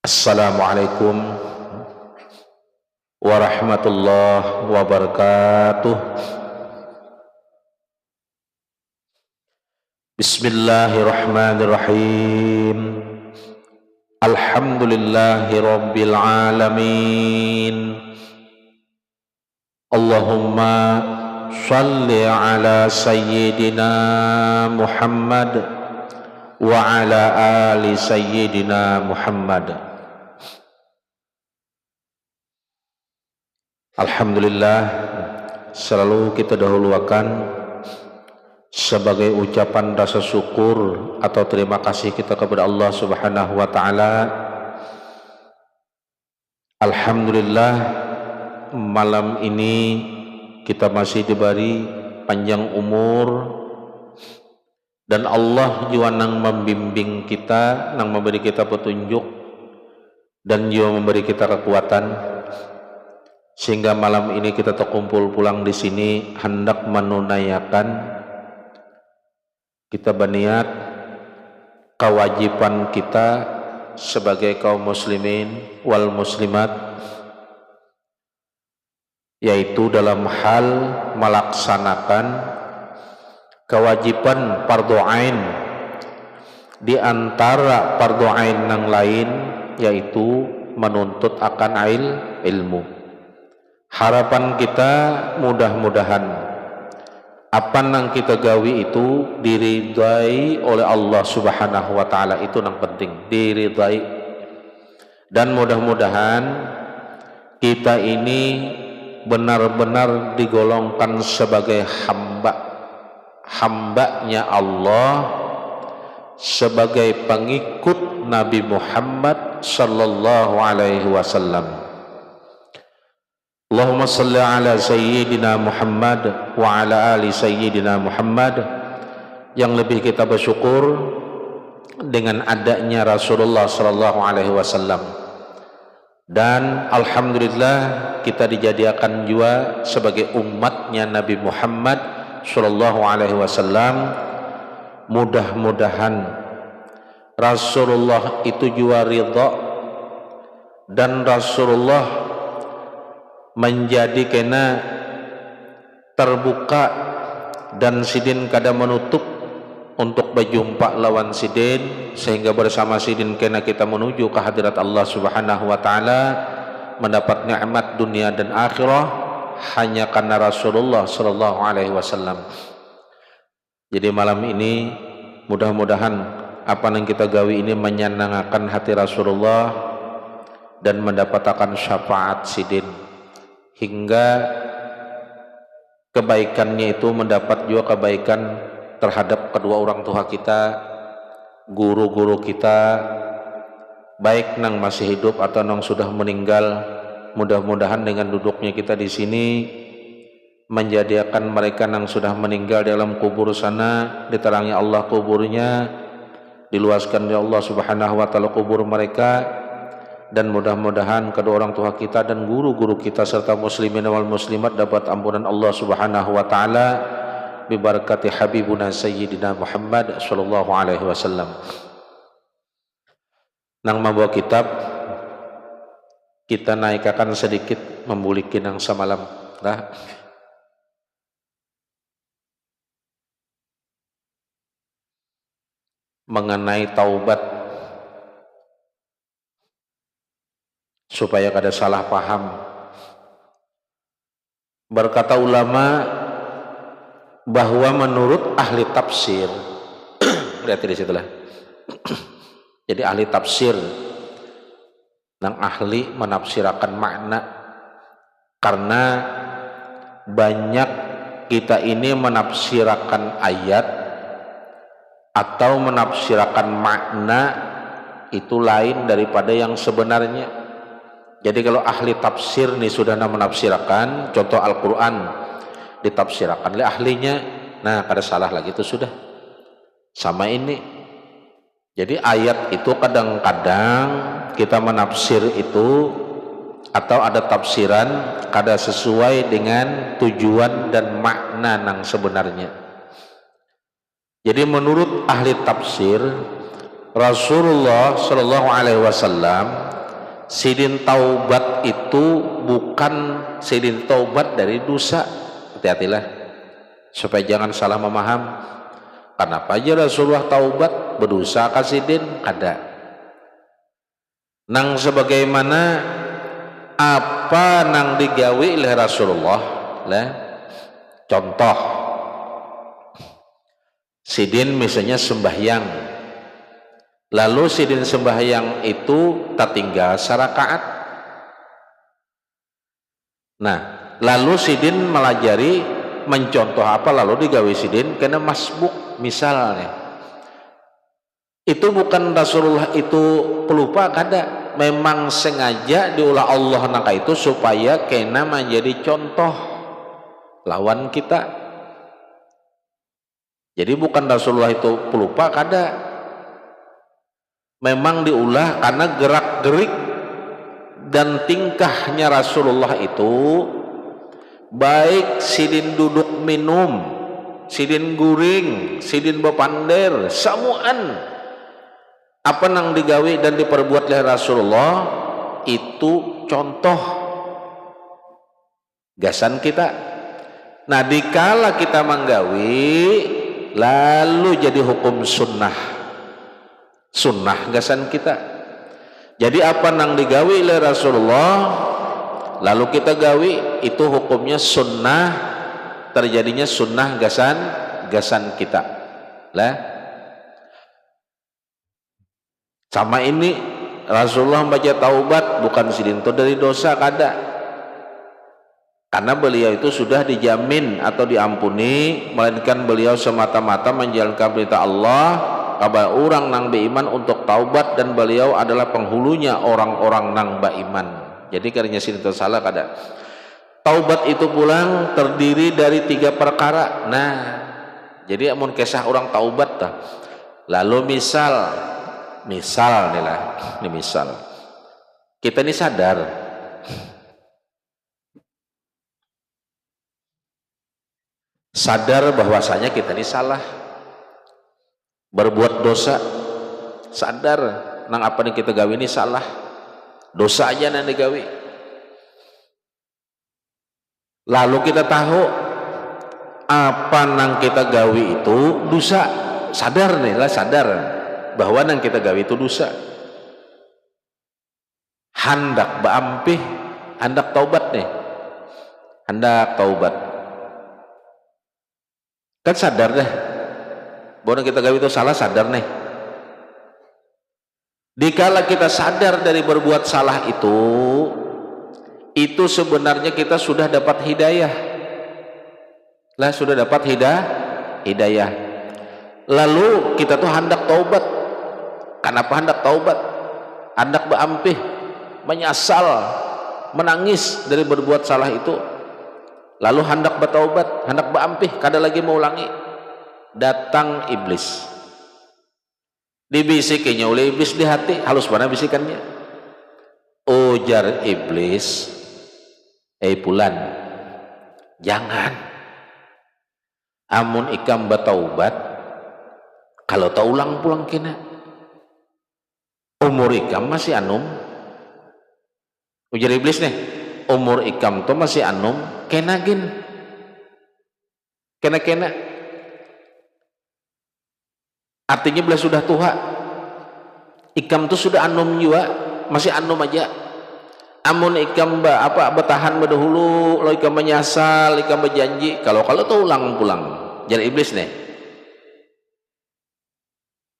Assalamualaikum warahmatullahi wabarakatuh. Bismillahirrahmanirrahim. Alhamdulillahi rabbil alamin. Allahumma shalli ala sayyidina Muhammad wa ala ali sayyidina Muhammad. Alhamdulillah, selalu kita dahulukan sebagai ucapan rasa syukur atau terima kasih kita kepada Allah Subhanahu wa taala. Alhamdulillah, malam ini kita masih diberi panjang umur dan Allah juga nang membimbing kita, nang memberi kita petunjuk dan juga memberi kita kekuatan sehingga malam ini kita terkumpul pulang di sini hendak menunaikan kita berniat kewajiban kita sebagai kaum muslimin wal muslimat, yaitu dalam hal melaksanakan kewajiban fardhu ain di antara fardhu ain yang lain, yaitu menuntut akan ilmu. Harapan kita mudah-mudahan apa yang kita gawi itu diridai oleh Allah Subhanahu wa taala, itu yang penting, diridai. Dan mudah-mudahan kita ini benar-benar digolongkan sebagai hambanya Allah, sebagai pengikut Nabi Muhammad sallallahu alaihi wasallam. Allahumma salli ala sayyidina Muhammad wa ala ali sayyidina Muhammad. Yang lebih kita bersyukur dengan adanya Rasulullah sallallahu alaihi wasallam, dan alhamdulillah kita dijadikan juga sebagai umatnya Nabi Muhammad sallallahu alaihi wasallam. Mudah-mudahan Rasulullah itu juga ridha dan Rasulullah menjadi kena terbuka dan sidin kada menutup untuk berjumpa lawan sidin, sehingga bersama sidin kena kita menuju ke hadirat Allah Subhanahu wa taala, mendapat nikmat dunia dan akhirah hanya karena Rasulullah sallallahu alaihi wasallam. Jadi malam ini mudah-mudahan apa yang kita gawi ini menyenangkan hati Rasulullah dan mendapatkan syafaat sidin, hingga kebaikannya itu mendapat juga kebaikan terhadap kedua orang tua kita, guru-guru kita, baik nang masih hidup atau nang sudah meninggal. Mudah-mudahan dengan duduknya kita di sini menjadikan mereka nang sudah meninggal dalam kubur sana diterangi Allah kuburnya, diluaskan oleh Allah Subhanahu wa taala kubur mereka. Dan mudah-mudahan kedua orang tua kita dan guru-guru kita serta muslimin wal muslimat dapat ampunan Allah Subhanahu wa taala bi barakati habibuna sayyidina Muhammad sallallahu alaihi wasallam. Nang membawa kitab kita naikkan sedikit membulikin yang semalam dah. Mengenai taubat, supaya kada salah paham. Berkata ulama bahwa menurut ahli tafsir lihat di situlah. Jadi ahli tafsir yang ahli menafsirkan makna, karena banyak kita ini menafsirkan ayat atau menafsirkan makna itu lain daripada yang sebenarnya. Jadi kalau ahli tafsir nih sudah menafsirkan, contoh Al-Quran ditafsirkan oleh ahlinya, nah kada salah lagi itu sudah sama ini. Jadi ayat itu kadang-kadang kita menafsir itu atau ada tafsiran kada sesuai dengan tujuan dan makna yang sebenarnya. Jadi menurut ahli tafsir, Rasulullah Shallallahu Alaihi Wasallam sidin taubat itu bukan sidin taubat dari dosa. Hati-hatilah supaya jangan salah memaham. Kenapa aja Rasulullah taubat berdosa kasidin kada? Nang sebagaimana apa nang digawi oleh Rasulullah lah. Contoh sidin misalnya sembahyang, lalu sidin sembahyang itu tertinggal sarakaat. Nah, lalu sidin melajari mencontoh apa lalu digawi sidin kena masbuk misalnya. Itu bukan Rasulullah itu pelupa kada, memang sengaja diulah Allah nangka itu supaya kena menjadi contoh lawan kita. Jadi bukan Rasulullah itu pelupa kada, memang diulah karena gerak-gerik dan tingkahnya Rasulullah itu, baik sidin duduk minum, sidin guring, sidin bepander, samuan apa nang digawi dan diperbuat oleh Rasulullah itu contoh gasan kita. Nah, dikala kita menggawi lalu jadi hukum sunnah gasan kita. Jadi apa nang digawi oleh Rasulullah lalu kita gawi itu hukumnya sunnah, terjadinya sunnah gasan kita lah. Sama ini Rasulullah membaca taubat bukan sidinto dari dosa kada, karena beliau itu sudah dijamin atau diampuni, melainkan beliau semata-mata menjalankan perintah Allah kabar orang nang beriman untuk taubat, dan beliau adalah penghulunya orang-orang nang beriman. Jadi karena sidinto salah kada. Taubat itu pulang terdiri dari 3 perkara. Nah, jadi amun kisah orang taubat dah. Lalu misal nih lah, ini misal kita ini sadar bahwasanya kita ini salah, berbuat dosa, sadar nang apa nih kita gawi ini salah, dosa aja nang digawi. Lalu kita tahu apa nang kita gawi itu dosa, sadar nih lah, sadar bahwa nang kita gawi itu dosa, hendak baampih, hendak taubat nih, hendak taubat kan sadar deh bahwa kita gawi itu salah, sadar nih. Dikala kita sadar dari berbuat salah itu sebenarnya kita sudah dapat hidayah lah, sudah dapat hidayah. Lalu kita tuh hendak taubat. Kenapa hendak taubat? Hendak berampih, menyesal, menangis dari berbuat salah itu. Lalu hendak bertaubat, hendak berampih, kada lagi mau ulangi. Datang iblis, dibisikinya oleh iblis di hati, halus mana bisikannya. Ujar iblis, pulan, jangan, amun ikam bertaubat, kalau tak ulang pulang kena, umur ikam masih anum. Ujar iblis nih, umur ikam tuh masih anum, kena artinya belah sudah tua, ikam tuh sudah anum juga, masih anum aja. Amun ikam bertahan berdahulu, lo ikam menyasal, ikam berjanji, kalau tuh ulang pulang. Jadi iblis nih,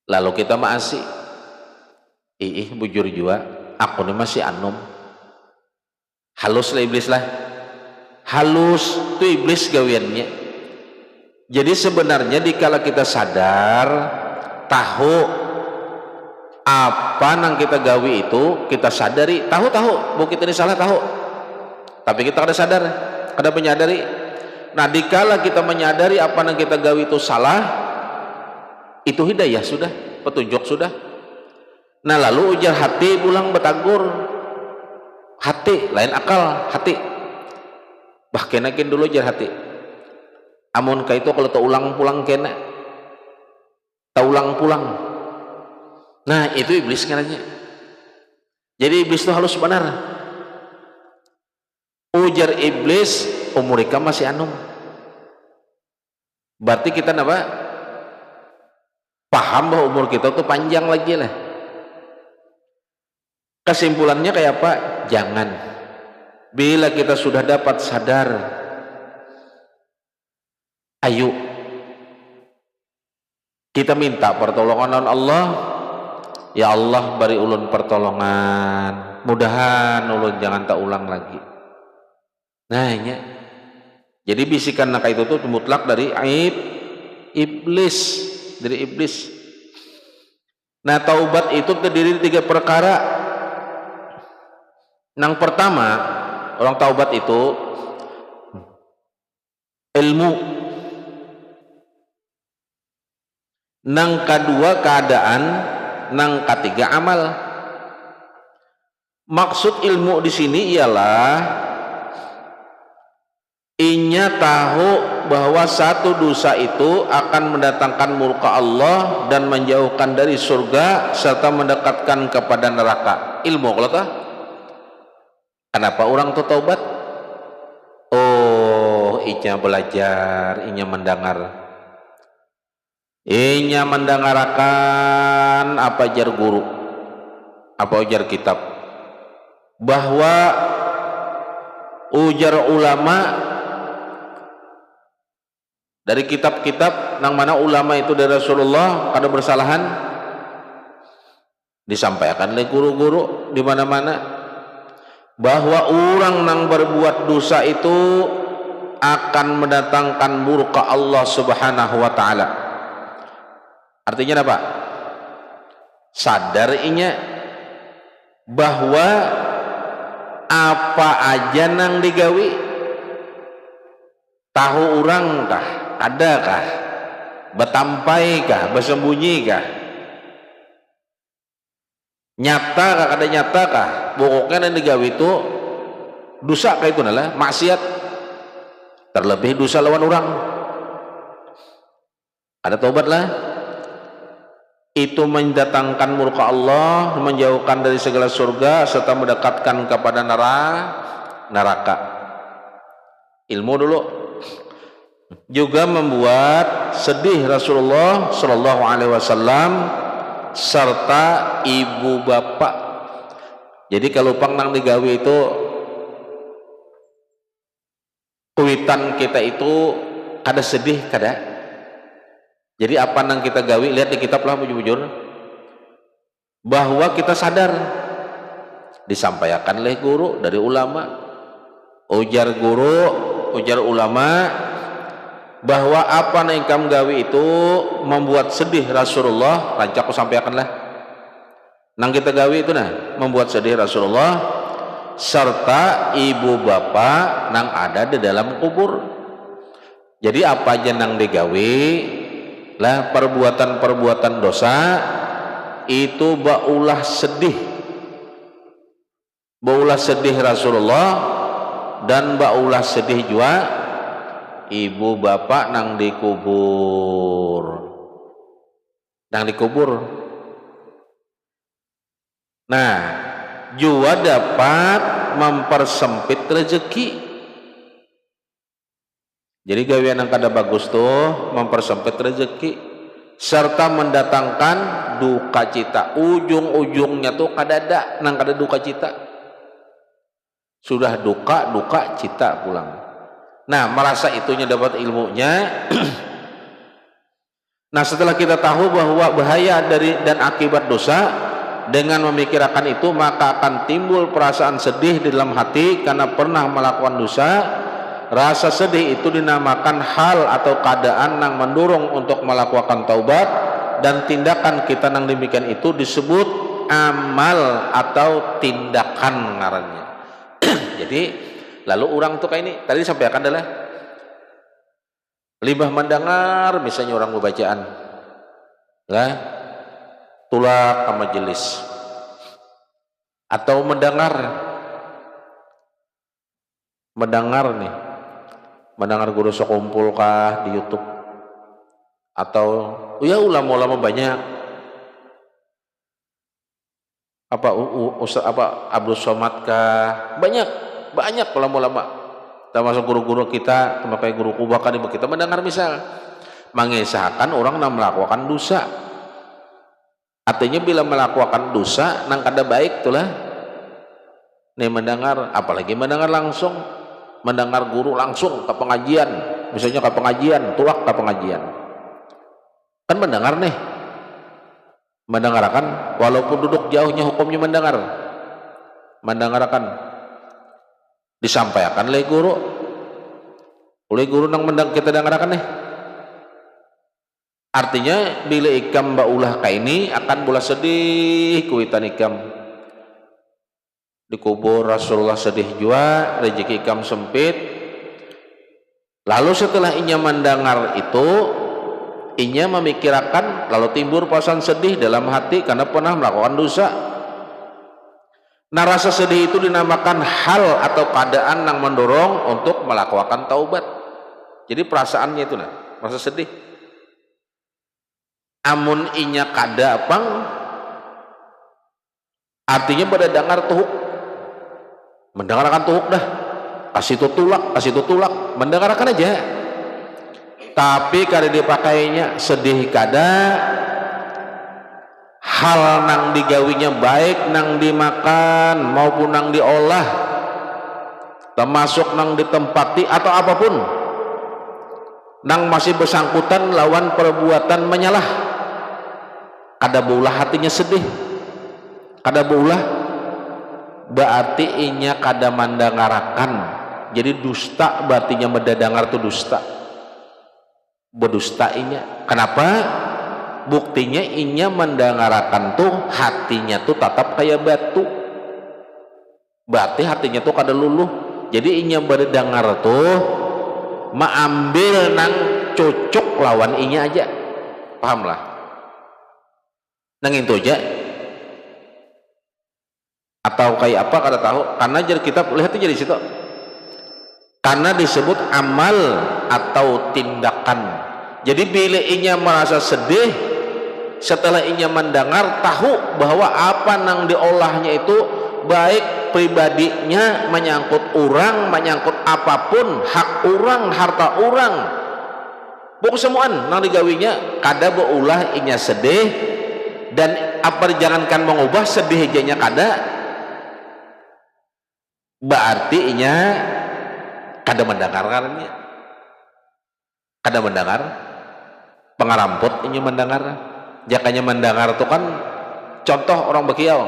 lalu kita masih bujur juga, aku nih masih anum. Halus lah iblis lah, halus tuh iblis gawiannya. Jadi sebenarnya dikala kita sadar, tahu apa nang kita gawi itu, kita sadari, tahu bahwa kita ini salah, tahu, tapi kita kada sadar, kada menyadari. Nah, dikala kita menyadari apa nang kita gawi itu salah, itu hidayah sudah, petunjuk sudah. Nah, lalu ujar hati pulang betagur, hati lain akal, hati bah kenakin dulu ujar hati, amun ka itu kalau tak ulang pulang kena, taulang pulang. Nah itu iblis ngarannya. Jadi iblis itu halus benar. Ujar iblis, umurika masih anum. Berarti kita apa? Paham bahwa umur kita tuh panjang lagi lah. Kesimpulannya kayak apa? Jangan. Bila kita sudah dapat sadar, ayo kita minta pertolongan Allah. Ya Allah beri ulun pertolongan, mudahan ulun jangan tak ulang lagi. Nah ini jadi bisikan naka itu tuh mutlak dari iblis, dari iblis. Nah taubat itu terdiri dari 3 perkara. Yang pertama, orang taubat itu ilmu. Yang kedua keadaan, yang ketiga amal. Maksud ilmu di sini ialah inya tahu bahwa satu dosa itu akan mendatangkan murka Allah dan menjauhkan dari surga serta mendekatkan kepada neraka. Ilmu kalau tah. Kenapa orang tuh taubat? Oh, inya belajar, inya mendengar. Inya mendengarkan apa ajar guru, apa ajar kitab, bahwa ujar ulama dari kitab-kitab nang mana ulama itu dari Rasulullah kada bersalahan disampaikan oleh guru-guru di mana-mana, bahwa orang nang berbuat dosa itu akan mendatangkan murka Allah Subhanahu wa taala. Artinya apa? Sadar inya bahwa apa aja nang digawi tahu orang kah, adakah, betampai kah, bersembunyi kah, nyata kah, kada nyata kah, pokoknya yang digawi itu dosa kah itu adalah maksiat, terlebih dosa lawan orang. Ada taubatlah. Itu mendatangkan murka Allah, menjauhkan dari segala surga serta mendekatkan kepada neraka. Ilmu dulu juga membuat sedih Rasulullah Shallallahu Alaihi Wasallam serta ibu bapak. Jadi kalau pang nang digawi itu kuitan kita itu kada sedih kada. Jadi apa nang kita gawi, lihat di kitab lah bujur-bujur, bahwa kita sadar disampaikan oleh guru dari ulama, ujar guru, ujar ulama, bahwa apa nang kam gawi itu membuat sedih Rasulullah. Rancak aku sampaikan lah nang kita gawi itu nah membuat sedih Rasulullah serta ibu bapak nang ada di dalam kubur. Jadi apa aja nang digawi lah perbuatan-perbuatan dosa itu baulah sedih Rasulullah dan baulah sedih juga ibu bapak nang dikubur. Nah juga dapat mempersempit rezeki. Jadi gawean yang kada bagus tuh mempersempit rezeki serta mendatangkan duka cita. Ujung-ujungnya tuh kada ada nang kada duka cita. Sudah duka cita pulang. Nah, merasa itunya dapat ilmunya. Nah, setelah kita tahu bahwa bahaya dari dan akibat dosa, dengan memikirkan itu maka akan timbul perasaan sedih di dalam hati karena pernah melakukan dosa. Rasa sedih itu dinamakan hal atau keadaan yang mendorong untuk melakukan taubat, dan tindakan kita yang demikian itu disebut amal atau tindakan ngarannya. Jadi lalu orang tuh kayak ini tadi sampaikan adalah libah mendengar misalnya orang membacaan lah tulak ke majelis atau mendengar nih, mendengar guru sekumpul kah di YouTube atau ya ulama-ulama banyak, apa Ustaz apa Abdul Somad kah, banyak ulama-ulama termasuk guru-guru kita, termasuk guru kubah kita mendengar misal mengisahkan orang yang melakukan dosa. Artinya bila melakukan dosa nang kada baik itulah nih mendengar, apalagi mendengar langsung, mendengar guru langsung ke pengajian, misalnya ke pengajian, tulak ke pengajian kan mendengar nih, mendengarkan walaupun duduk jauhnya hukumnya mendengarkan disampaikan oleh guru nang kita dengarkan nih. Artinya bila ikam baulah kayak ini akan bola sedih kuitan ikam dikubur Rasulullah sedih jua, rezeki ikam sempit. Lalu setelah inya mendengar itu, inya memikirkan, lalu timbul perasaan sedih dalam hati karena pernah melakukan dosa. Nah rasa sedih itu dinamakan hal atau keadaan yang mendorong untuk melakukan taubat. Jadi perasaannya itu nah, rasa sedih. Amun inya kada apang, artinya pada dengar tuhuk, mendengarkan tuhuk dah, kasih itu tulak, mendengarkan aja. Tapi kada dipakainya sedih kada, hal nang digawinya baik nang dimakan maupun nang diolah, termasuk nang ditempati atau apapun nang masih bersangkutan lawan perbuatan menyalah, kada beulah hatinya sedih, kada beulah berarti inya kada mandangarakan. Jadi dusta berartinya mendadangar tu dusta, berdusta inya. Kenapa? Buktinya inya mendengarakan tuh hatinya tuh tetap kayak batu, berarti hatinya tuh kada luluh. Jadi inya berdengar tuh mengambil nang cocok lawan inya aja, paham lah nang itu aja. Atau kayak apa kada tahu, karena jadi kita lihat aja di situ, karena disebut amal atau tindakan. Jadi bila inya merasa sedih setelah inya mendengar, tahu bahwa apa nang diolahnya itu baik pribadinya, menyangkut orang, menyangkut apapun, hak orang, harta orang, buku semuaan nang digawinya, kada beulah inya sedih. Dan apa jangankan mengubah sedih ijanya kada, berarti inya kada mendengarkannya, kada mendengar pengaramput inya mendengar. Jakanya mendengar itu kan contoh orang bekiau,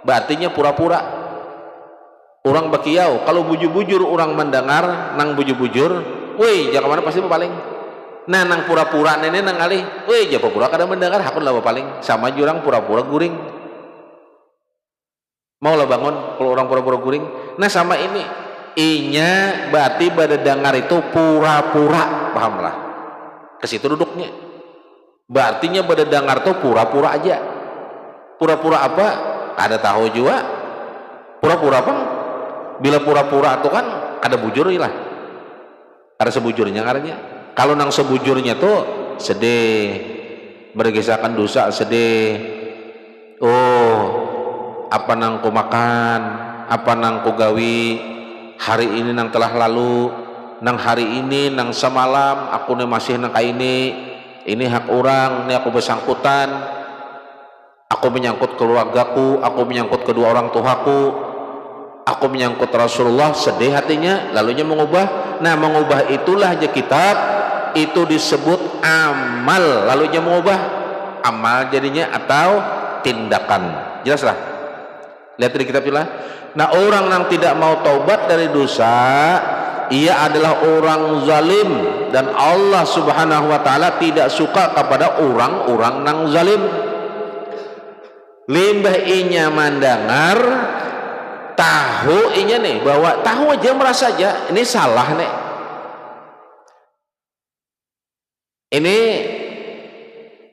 berartinya pura-pura orang bekiau. Kalau bujur-bujur orang mendengar nang bujur-bujur, woi jangan mana pasti paling. Nah nang pura-pura nenek nang alih, woi jangan pura kada mendengar, hakun lah paling sama jurang pura-pura guring. Mau lah bangun kalau orang pura-pura guring. Nah sama ini inya berarti pada dengar itu pura-pura, pahamlah ke situ duduknya. Berartinya pada dengar tuh pura-pura aja. Pura-pura apa? Ada tahu juga. Pura-pura apa? Bila pura-pura itu kan kada bujur lah. Ada sebujurnya karena. Kalau nang sebujurnya tuh sedih, bergesahkan dosa sedih. Oh, apa nang ku makan, apa nang ku gawi hari ini nang telah lalu, nang hari ini nang semalam aku nih masih nang kayak ini hak orang, ini aku bersangkutan, aku menyangkut keluargaku, aku menyangkut kedua orang tuaku, aku menyangkut Rasulullah, sedih hatinya, lalunya mengubah. Nah mengubah itulah aja kitab itu disebut amal, lalunya mengubah amal jadinya atau tindakan. Jelas lah, lihat di kitab itulah. Nah orang yang tidak mau taubat dari dosa, ia adalah orang zalim, dan Allah subhanahu wa ta'ala tidak suka kepada orang-orang yang zalim. Limbah inya mendengar, tahu inya nih bahwa tahu aja merasa aja ini salah nih, ini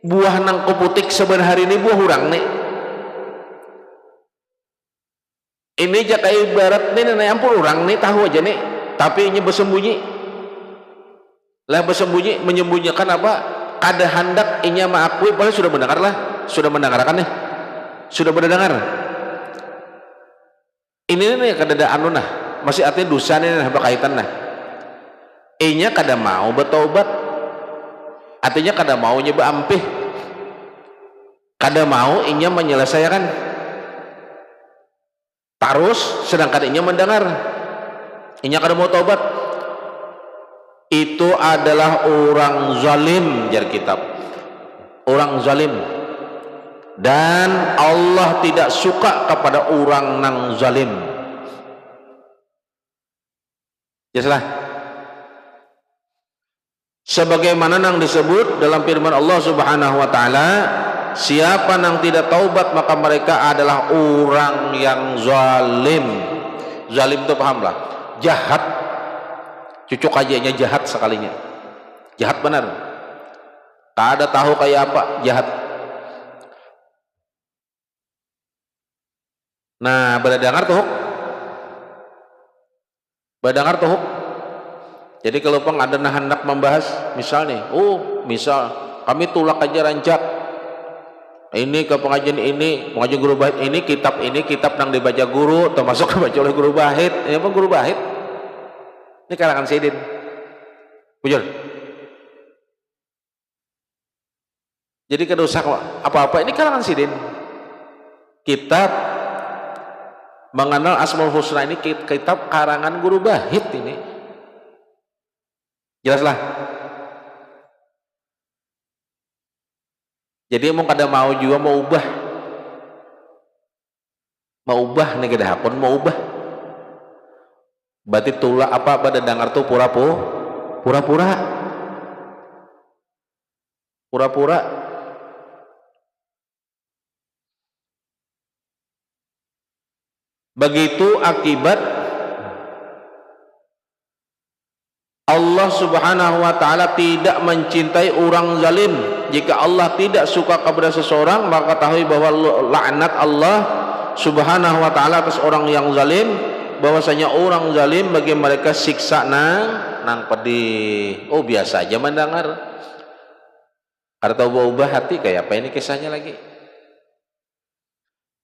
buah nang kuputik sebenarnya ini buah hurang nih, ini jaka ibarat nih nenek ampun orang nih tahu aja nih, tapi ini bersembunyi lah, bersembunyi menyembunyikan apa? kada hendak inya mengakui, boleh sudah mendengar lah, sudah mendengarkan nih, sudah mendengar ini nih kada ada anu nah, masih artinya dosa nih nah berkaitan nah, inya kada mau bertobat, artinya kada mau nyoba ampih, kada mau inya menyelesaikan terus, sedangkan inya mendengar, inya kada mau tobat, itu adalah orang zalim. Jar kitab, orang zalim, dan Allah tidak suka kepada orang nang zalim. Jelaslah sebagaimana nang disebut dalam firman Allah Subhanahu wa taala, siapa nang tidak taubat maka mereka adalah orang yang zalim. Zalim itu pahamlah, jahat, cucuk ajanya jahat sekalinya, jahat benar, tak ada tahu kayak apa, jahat. Nah, berdengar tuh, berdengar tuh. Jadi kalau peng ada nah hendak membahas, misal nih, misal kami tulak aja rancak ini ke pengajian ini, pengajian guru bahit ini, kitab nang dibaca guru, termasuk dibaca oleh guru bahit, ini apa guru bahit? Ini karangan Sayyidin, bujur. Jadi kada usah apa-apa, ini karangan Sayyidin. Kitab mengenal Asmaul Husna ini kitab karangan guru bahit ini. Jelaslah. Jadi emang kada mau juga mau ubah nih kada hakun mau ubah. Berarti tulak apa pada dengar tuh pura-pura. Begitu akibat Allah Subhanahu wa taala tidak mencintai orang zalim. Jika Allah tidak suka kepada seseorang, maka ketahui bahwa laknat Allah Subhanahu wa taala atas orang yang zalim, bahwasanya orang zalim bagi mereka siksa nang pedih. Oh, biasa aja mendengar. Atau ubah hati kayak apa ini kisahnya lagi.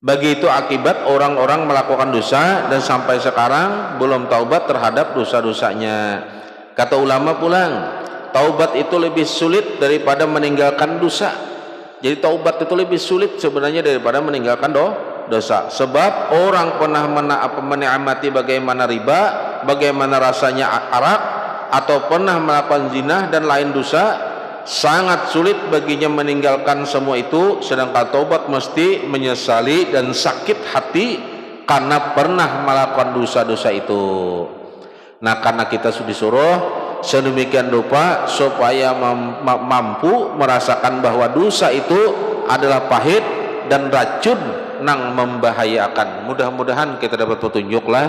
Begitu akibat orang-orang melakukan dosa dan sampai sekarang belum taubat terhadap dosa-dosanya. Kata ulama pulang, taubat itu lebih sulit daripada meninggalkan dosa. Jadi taubat itu lebih sulit sebenarnya daripada meninggalkan dosa. Sebab orang pernah menikmati bagaimana riba, bagaimana rasanya arak, atau pernah melakukan zina dan lain dosa, sangat sulit baginya meninggalkan semua itu. Sedangkan taubat mesti menyesali dan sakit hati karena pernah melakukan dosa-dosa itu. Nah, karena kita sudah disuruh sedemikian rupa supaya mampu merasakan bahwa dosa itu adalah pahit dan racun nang membahayakan. Mudah-mudahan kita dapat petunjuk lah.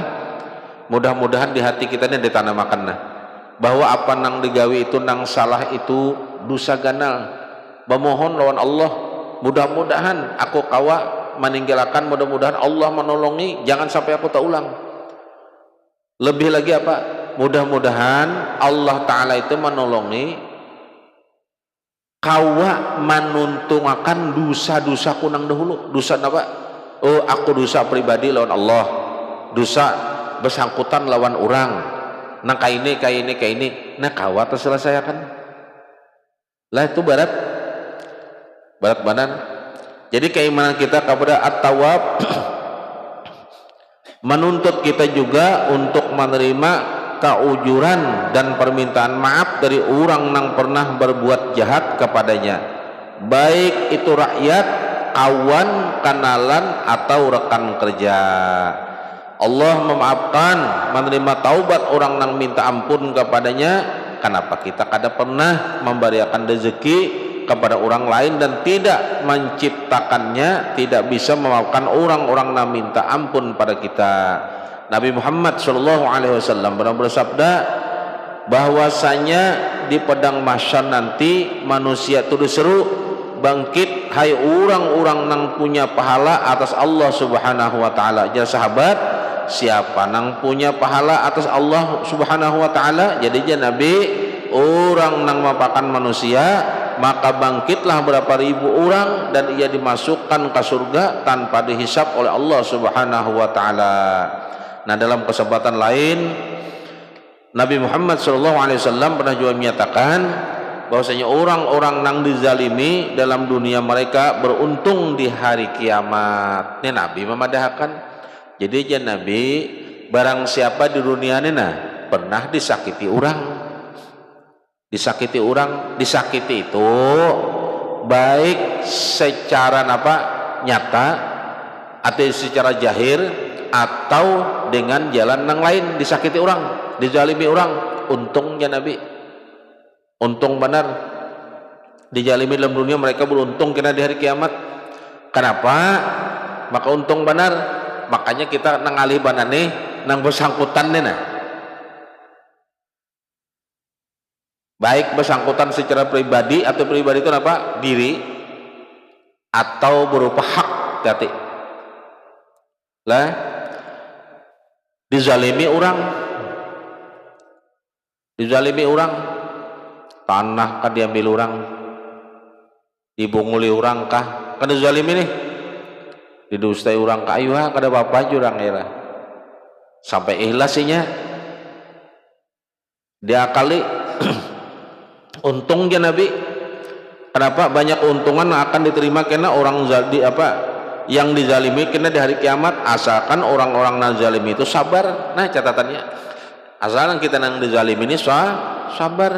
Mudah-mudahan di hati kita ini ditanamakan nah, bahwa apa nang digawi itu nang salah itu dosa ganal. Memohon lawan Allah, mudah-mudahan aku kawa meninggalkan, mudah-mudahan Allah menolongi, jangan sampai aku tak ulang. Lebih lagi apa? Mudah-mudahan Allah Ta'ala itu menolongi kawa menuntungakan dosa-dosa kunang dahulu. Dosa apa? Oh, aku dosa pribadi lawan Allah, dosa bersangkutan lawan orang, nah kayak ini, nah kawa terselesaikan lah, itu barat banan. Jadi keimanan kita kepada At-Tawwab menuntut kita juga untuk menerima kaujuran dan permintaan maaf dari orang yang pernah berbuat jahat kepadanya, baik itu rakyat, kawan, kenalan, atau rekan kerja. Allah memaafkan, menerima taubat orang yang minta ampun kepadanya. Kenapa kita kada pernah memberikan rezeki kepada orang lain dan tidak menciptakannya, tidak bisa memaafkan orang-orang yang minta ampun pada kita. Nabi Muhammad SAW pernah bersabda bahwasanya di padang mahsyar nanti manusia itu diseru, bangkit hai orang-orang yang punya pahala atas Allah Subhanahu wa taala. Jadi sahabat, siapa nang punya pahala atas Allah Subhanahu wa taala? Jadi Nabi orang nang mapakan manusia maka bangkitlah berapa ribu orang dan ia dimasukkan ke surga tanpa dihisap oleh Allah Subhanahu wa taala. Nah, dalam kesempatan lain Nabi Muhammad SAW pernah juga menyatakan bahwasanya orang-orang nang dizalimi dalam dunia mereka beruntung di hari kiamat. Ini Nabi memadahkan. Jadi aja Nabi barang siapa di dunia ini pernah disakiti orang, disakiti itu baik secara nyata atau secara jahir atau dengan jalan yang lain, disakiti orang, dizalimi orang. Untungnya Nabi, untung benar dizalimi dalam dunia mereka beruntung kena di hari kiamat. Kenapa? Maka untung benar, makanya kita nangali banane nang bersangkutan baik bersangkutan secara pribadi atau pribadi itu apa? Diri atau berupa hak berarti lah dizalimi orang, tanah kan diambil orang, dibunguli orang kah kan dizalimi nih, didustai orang kah ayo kada apa-apa jurang era sampai ikhlasnya diakali. Untungnya Nabi, kenapa banyak keuntungan akan diterima karena orang yang dizalimi kena di hari kiamat asalkan orang-orang yang zalimi itu sabar. Nah catatannya, asalkan kita nang dizalimi ini sabar,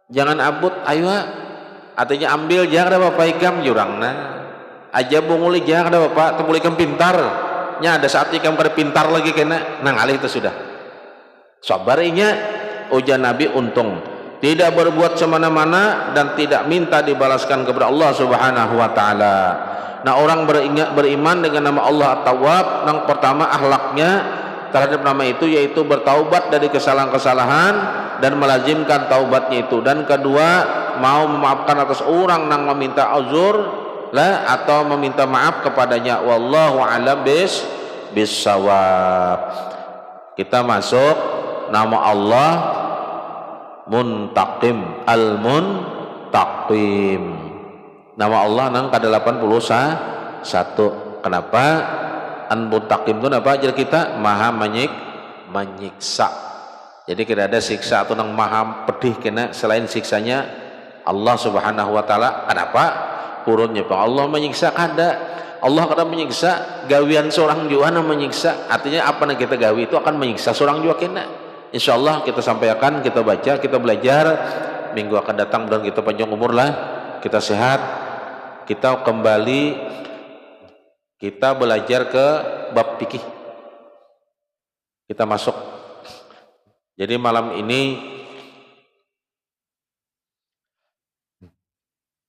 jangan abut ayo artinya ambil jangan ada bapak ikam jurang aja bunguli jangan ada bapak tembulikan pintar nya ada saat ikam kada pintar lagi kena nang alih itu sudah sabar inya. Ujar Nabi untung tidak berbuat semena-mana dan tidak minta dibalaskan kepada Allah Subhanahu wa taala. Nah, orang beriman dengan nama Allah At-Tawwab, yang pertama akhlaknya terhadap nama itu yaitu bertaubat dari kesalahan-kesalahan dan melazimkan taubatnya itu. Dan kedua, mau memaafkan atas orang yang meminta uzur atau meminta maaf kepadanya. Wallahu a'lam bissawab. Kita masuk nama Allah Muntaqim, Al-Muntaqim. Nama Allah nang ke-81. Kenapa? Al-Muntaqim itu apa ajar kita? Maha menyiksa. Jadi tidak ada siksa atau nang maha pedih kena selain siksanya Allah Subhanahu wa taala. Kenapa? Purunnya Pak Allah menyiksa kada. Allah kada menyiksa, gawian seorang juga menyiksa. Artinya apa yang kita gawi itu akan menyiksa seorang juga kena. Insyaallah kita sampaikan, kita baca, kita belajar. Minggu akan datang dan kita panjang umur lah, kita sehat, kita kembali, kita belajar ke bab fikih. Kita masuk. Jadi malam ini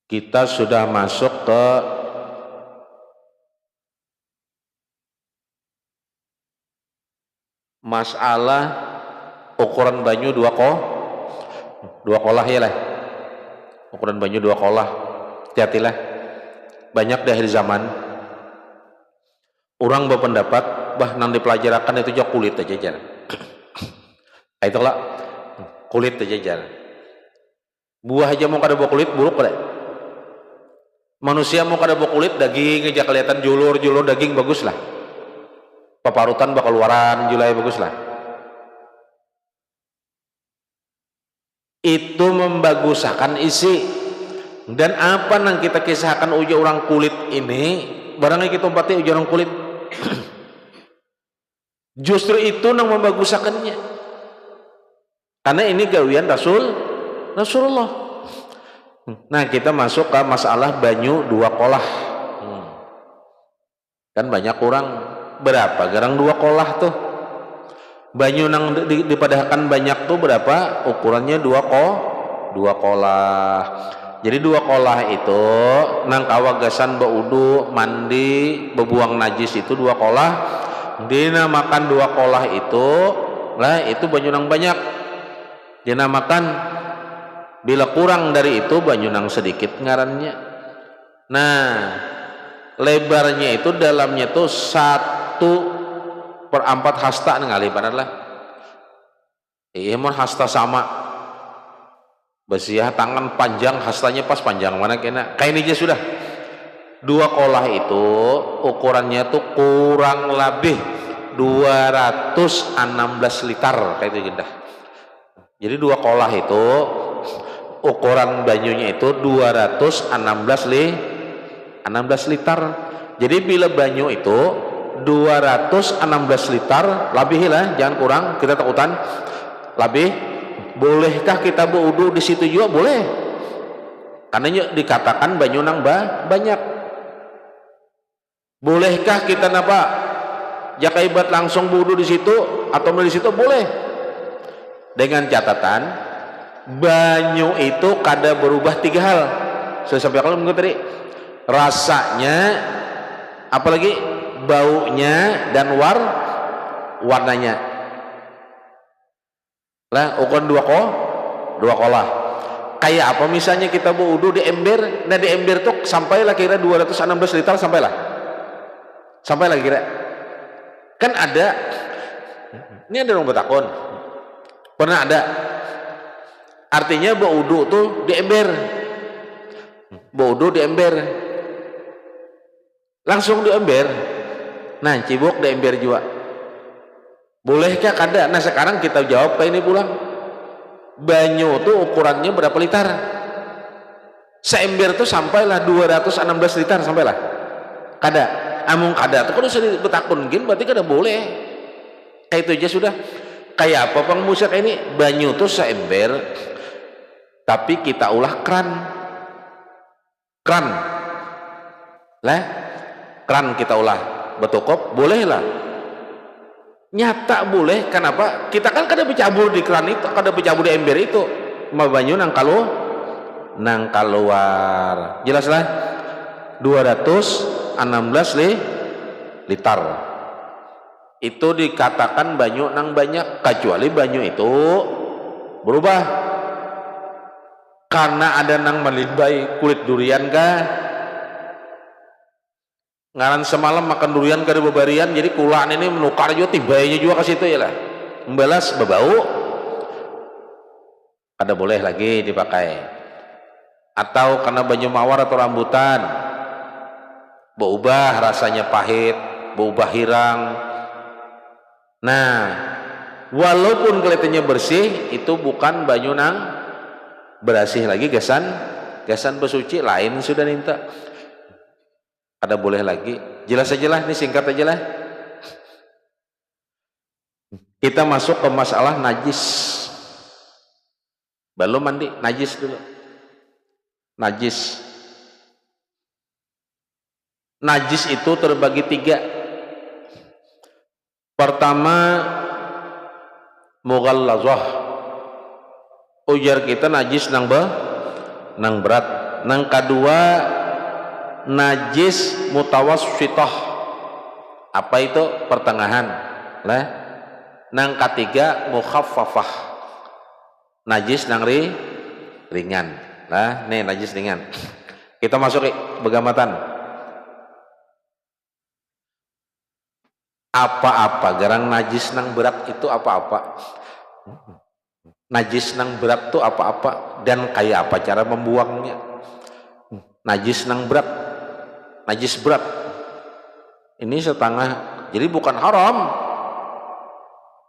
kita sudah masuk ke masalah ukuran banyu dua kolah ya lah. Ukuran banyu dua kolah. Hati-hatilah. Banyak di akhir zaman orang berpendapat bah nang dipelajarakan itu juga kulit aja jar. Itulah kulit aja jar. Buah aja mau kada bawa kulit buruk kada. Manusia mau kada bawa kulit daging aja kelihatan julur daging bagus lah. Paparutan bakal keluaran julai bagus lah. Itu membagusakan isi. Dan apa yang kita kisahkan uji orang kulit ini barangnya kita umpati uji orang kulit justru itu yang membagusakannya karena ini gawian Rasulullah. Nah kita masuk ke masalah banyu dua kolah. Kan banyak orang berapa garang dua kolah tuh banyu nang dipadahkan banyak tuh berapa ukurannya dua kolah. Jadi dua kolah itu nang kawagasan baudu mandi bebuang najis itu dua kolah dinamakan dua kolah itu itu banyu nang banyak dinamakan. Bila kurang dari itu banyu nang sedikit ngarannya. Nah lebarnya itu dalamnya itu 1/4 hasta ngali benar lah. Iya mau hasta sama besiah tangan panjang, hastanya pas panjang mana kena kayak ini aja sudah. 2 kolah itu ukurannya tuh kurang lebih 216 liter kayak itu gendah. Jadi 2 kolah itu ukuran banyunya itu 216 liter. Jadi bila banyu itu 216 liter lebih lah, jangan kurang, kita takutan lebih. Bolehkah kita berwudu di situ juga? Boleh, karena dikatakan banyu nang banyak. Bolehkah kita napa jakaibat langsung wudu di situ atau di situ? Boleh, dengan catatan banyu itu kada berubah 3 hal. Saya sampaikan minggu tadi, rasanya, apalagi baunya dan warnanya. Lah ukuran 2 kolah. Kayak apa misalnya kita berwudu di ember, nah di ember tuh sampailah kira 216 liter sampailah kira. Kan ada, ini ada orang bertakun, pernah ada, artinya berwudu tuh di ember, berwudu di ember, langsung di ember, nah cibuk di ember juga. Bolehkah? Kada. Nah sekarang kita jawab kayak ini pulang, banyu tuh ukurannya berapa liter? Seember tuh sampailah 216 liter sampailah. Kada. Amung kada tuh kalau sudah betakun gin berarti kada boleh. Kayak itu aja sudah. Kayak apa Bang Musa kayak ini? Banyu tuh seember, tapi kita ulah kran lah, kran kita ulah betukop, boleh lah. Nyata boleh. Kenapa? Kita kan kada bercabur di kran itu, kada bercabur di ember itu, ma banyu nang keluar. Jelas lah, 216 liter itu dikatakan banyu nang banyak, kecuali banyu itu berubah karena ada nang melimbai kulit durian kah, ngaran semalam makan durian kada bebarian, jadi kulaan ini menukar juga tibainya juga ke situ ya lah, membalas berbau, kada boleh lagi dipakai. Atau karena banyu mawar atau rambutan berubah rasanya pahit, berubah hirang. Nah walaupun kelihatannya bersih, itu bukan banyu nang berasih lagi, gasan bersuci lain sudah minta. Ada boleh lagi. Jelas aja lah, ini singkat aja lah. Kita masuk ke masalah najis. Belum mandi, najis dulu. Najis itu terbagi 3. Pertama, mughallazah. Ujar kita najis nang berat. Nang kedua, najis mutawassithah. Apa itu? Pertengahan lah. Nang ketiga, mukhaffafah. Najis nang ringan lah. Nih najis ringan. Kita masuk begamatan. Apa-apa garang najis nang berat itu apa-apa. Najis nang berat itu apa-apa, dan kayak apa cara membuangnya. Najis nang berat, najis berat ini setengah, jadi bukan haram.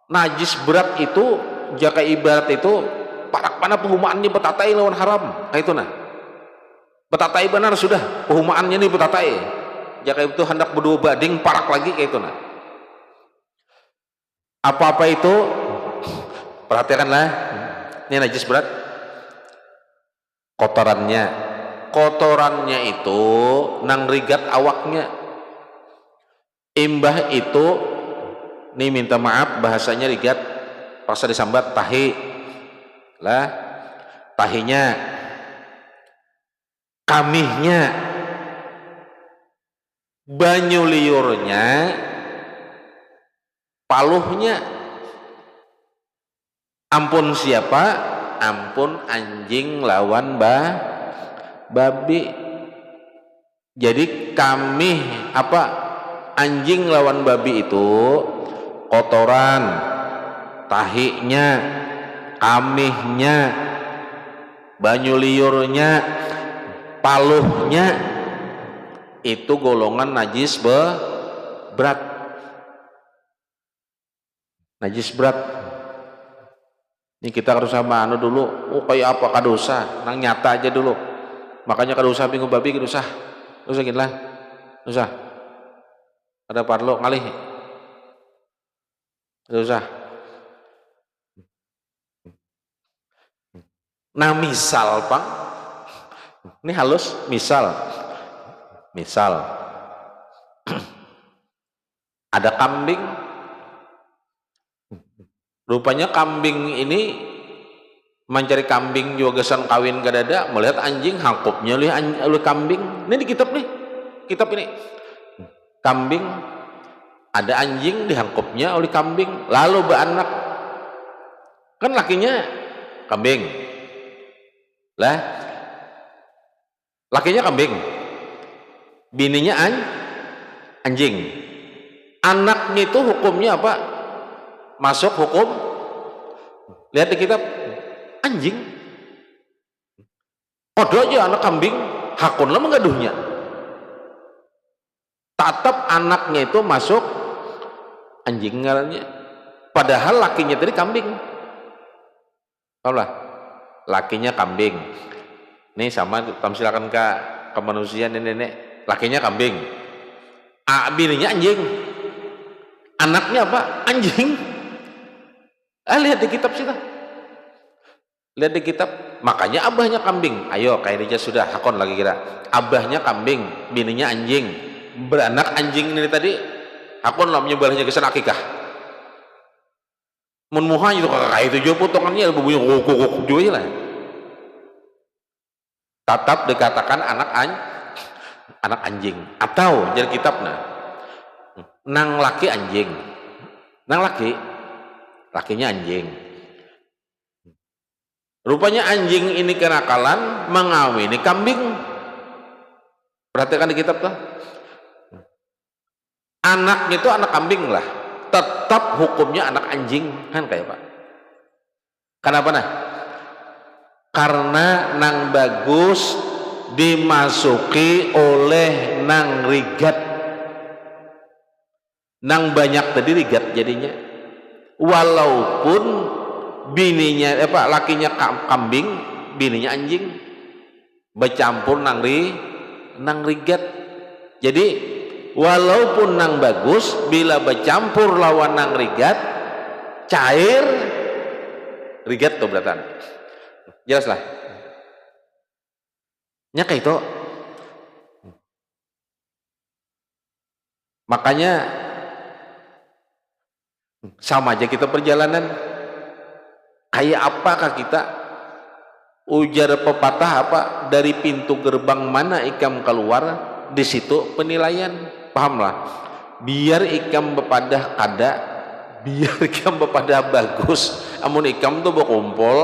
Najis berat itu jaka ibarat itu parak mana pehumaannya betatai lawan haram. Nah itu nah betatai benar sudah, pehumaannya nih betatai, jaka itu hendak berdua bading parak lagi kayak itu nah. Apa-apa itu perhatikanlah, ini najis berat. Kotorannya itu nang rigat awaknya. Imbah itu, nih minta maaf bahasanya rigat, paksa disambat tahi lah, tahinya, kamihnya, banyu liurnya, paluhnya. Ampun siapa? Ampun anjing lawan babi. Jadi kamih apa? Anjing lawan babi itu kotoran, tahinya, kamihnya, banyu liurnya, paluhnya itu golongan najis berat. Najis berat. Ini kita harus sama dulu. Oh kayak apa kadosa? Nang nyata aja dulu. Makanya kadosa minggu babi kadosa. Dosa gini lah. Dosa. Ada parlo ngalih. Dosa. Nah misal Pak, ini halus misal ada kambing, rupanya kambing ini mencari kambing juga gesan kawin gadada, melihat anjing hangkupnya oleh kambing. Ini di kitab ini kambing, ada anjing dihangkupnya oleh kambing, lalu beranak, kan lakinya kambing lah, lakinya kambing, bininya anjing. Anaknya itu hukumnya apa? Masuk hukum, lihat di kitab, anjing. Kodoh aja anak kambing, hakunlah mengaduhnya. Tetap anaknya itu masuk anjing ngarannya. Padahal lakinya tadi kambing. Paham lah? Lakinya kambing. Nih sama tamsilakan ke manusia nenek, lakinya kambing. Bininya anjing. Anaknya apa? Anjing. Lihat di kitab sih. Lihat di kitab. Makanya abahnya kambing. Ayo kayak dia sudah hakon lagi kira. Abahnya kambing, bininya anjing. Beranak anjing ini tadi hakon lah menyebalnya ke sana akikah. Mun muha itu kakak itu juga potongannya bunyi kok juga lah. Tetap dikatakan anak anjing atau jadi kitabna nang laki anjing, nang lakinya anjing. Rupanya anjing ini kenakalan mengawini kambing. Perhatikan di kitab tuh. Anaknya itu anak kambing lah. Tetap hukumnya anak anjing kan kayak Pak. Kenapa nah? Karena nang bagus dimasuki oleh nang rigat, nang banyak tadi rigat jadinya. Walaupun bininya lakinya kambing, bininya anjing, bercampur nang rigat. Jadi walaupun nang bagus, bila bercampur lawan nang rigat, cair rigat tuh beratan. Jelas lah. Nya kayak itu. Makanya sama aja kita perjalanan. Kayak apakah kita? Ujar pepatah apa? Dari pintu gerbang mana ikam keluar, di situ penilaian. Pahamlah, biar ikam bepadah kada, biar ikam bepadah bagus, amun ikam tuh berkumpul,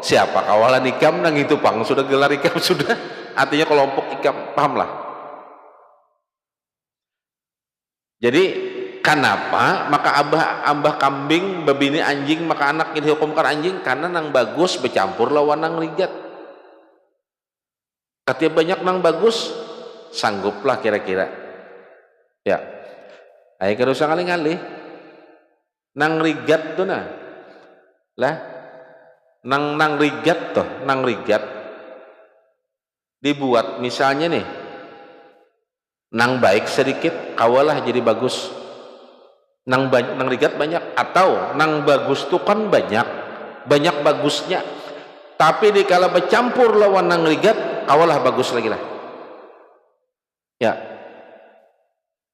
siapa kawalan ikam nang itu pang sudah gelar ikam sudah, artinya kelompok ikam. Pahamlah. Jadi kenapa maka abah kambing babini anjing maka anaknya dihukumkan anjing? Karena nang bagus bercampur lawan nang rigat. Ketika banyak nang bagus, sangguplah kira-kira. Ya, ayo kalau usah ngalih-ngalih, nang rigat tuh nah, lah, nang rigat tuh, nang rigat dibuat misalnya nih, nang baik sedikit, kawalah jadi bagus, nang rigat banyak, atau nang bagus tuh kan banyak bagusnya, tapi dikala bercampur lawan nang rigat, kawalah bagus lagi lah, ya.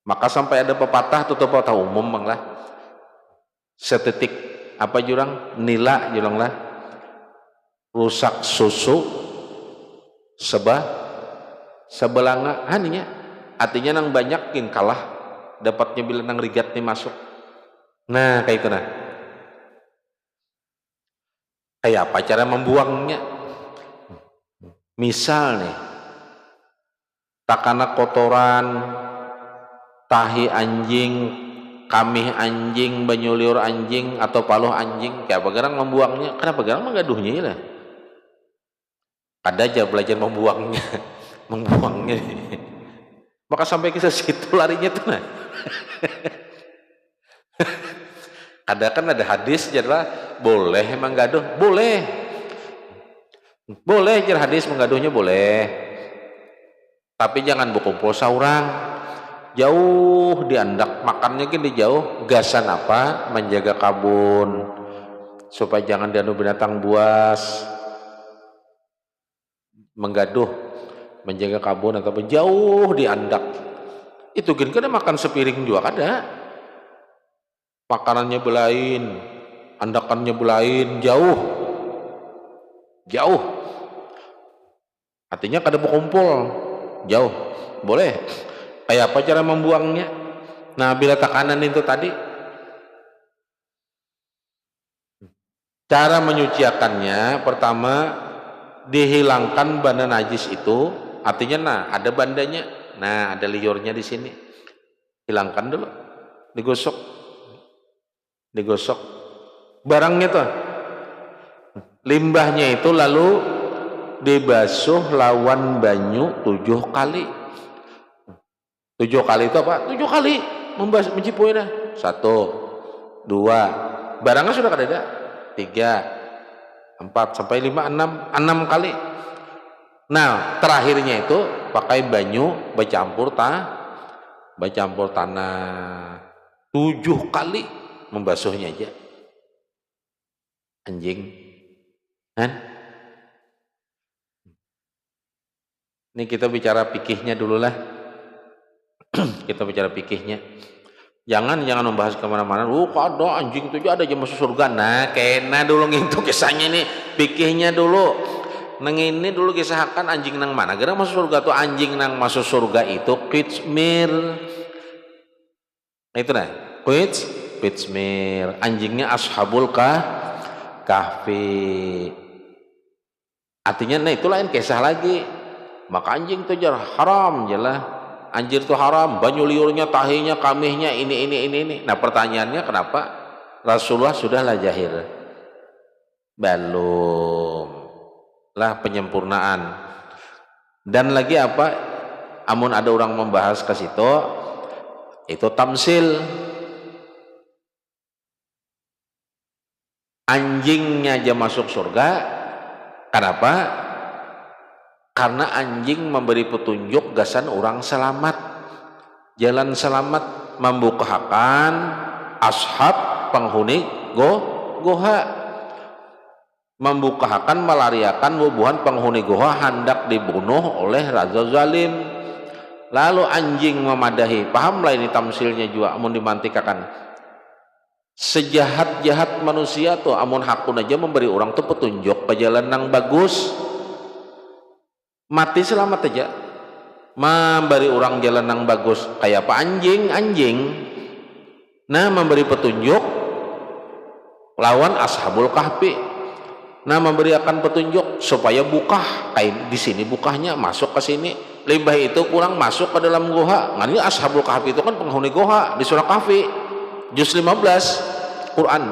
Maka sampai ada pepatah tuh pepatah umum bang lah, setetik apa jurang nila jurang lah, rusak susu sebelanga haninya, artinya nang banyakin kalah dapatnya bila nang rigat nih masuk. Nah kayak itu nah, kayak apa cara membuangnya? Misal nih, takana kotoran tahi anjing, kamih anjing, banyu liur anjing, atau paluh anjing, kayak apa gerang membuangnya? Kenapa gerang menggaduhnya ya? ada aja belajar membuangnya membuangnya maka sampai ke situ larinya tuh nah. Ada hadis jadilah boleh menggaduh, boleh jadi hadis menggaduhnya boleh, tapi jangan berkumpul saurang, jauh diandak makannya gini jauh, gasan apa menjaga kabun supaya jangan dianu binatang buas, menggaduh menjaga kabun atau jauh diandak itu gini kada makan sepiring juga ada. Makanannya belain, andakannya belain, jauh. Artinya kada berkumpul, jauh. Boleh. Kayak apa cara membuangnya? Nah, bila tekanan itu tadi, cara menyuciakannya pertama dihilangkan benda najis itu, artinya nah ada bandanya, nah ada liurnya di sini, hilangkan dulu, digosok barangnya tuh, limbahnya itu lalu dibasuh lawan banyu 7 kali. 7 kali itu apa? 7 kali mencipuinya. 1, 2, barangnya sudah ada 3, 4 sampai 5, 6 kali. Nah terakhirnya itu pakai banyu bercampur tanah 7 kali membasuhnya aja. Anjing kan? Ini kita bicara fikihnya dulu lah. Kita bicara fikihnya. Jangan membahas kemana-mana. Kada anjing itu ada aja masuk surga. Nah, kena dulu gitu kisahnya nih. Fikihnya dulu. Nang ini dulu kisahkan anjing nang mana? Gara masuk surga tuh anjing nang masuk surga itu qitsmir. Itu nah. Qitsmir. Anjingnya ashabul kahfi. Artinya nah itu lain kisah lagi. Maka anjing itu jar haram jelah. Anjir itu haram, banyu liurnya, tahinya, kamihnya, ini. Nah pertanyaannya kenapa Rasulullah sudahlah jahir? Belum lah penyempurnaan. Dan lagi apa? Amun ada orang membahas ke situ, itu tamsil. Anjingnya aja masuk surga. Kenapa? Karena anjing memberi petunjuk gasan orang selamat, jalan selamat, membukakan ashab penghuni goha, membukakan melariakan bubuhan penghuni goha hendak dibunuh oleh raja zalim. Lalu anjing memadahi, pahamlah ini tamsilnya juga amun dimantikakan. Sejahat-jahat manusia tuh amun hakun aja memberi orang tuh petunjuk ke jalan yang bagus, mati selamat aja memberi orang jalan yang bagus. Kayak apa? Anjing nah memberi petunjuk lawan ashabul kahfi, nah memberikan petunjuk supaya buka kayak di sini, bukahnya masuk ke sini, limbah itu pulang masuk ke dalam goha. Nah ini ashabul kahfi itu kan penghuni goha di surah kahfi juz 15 Quran.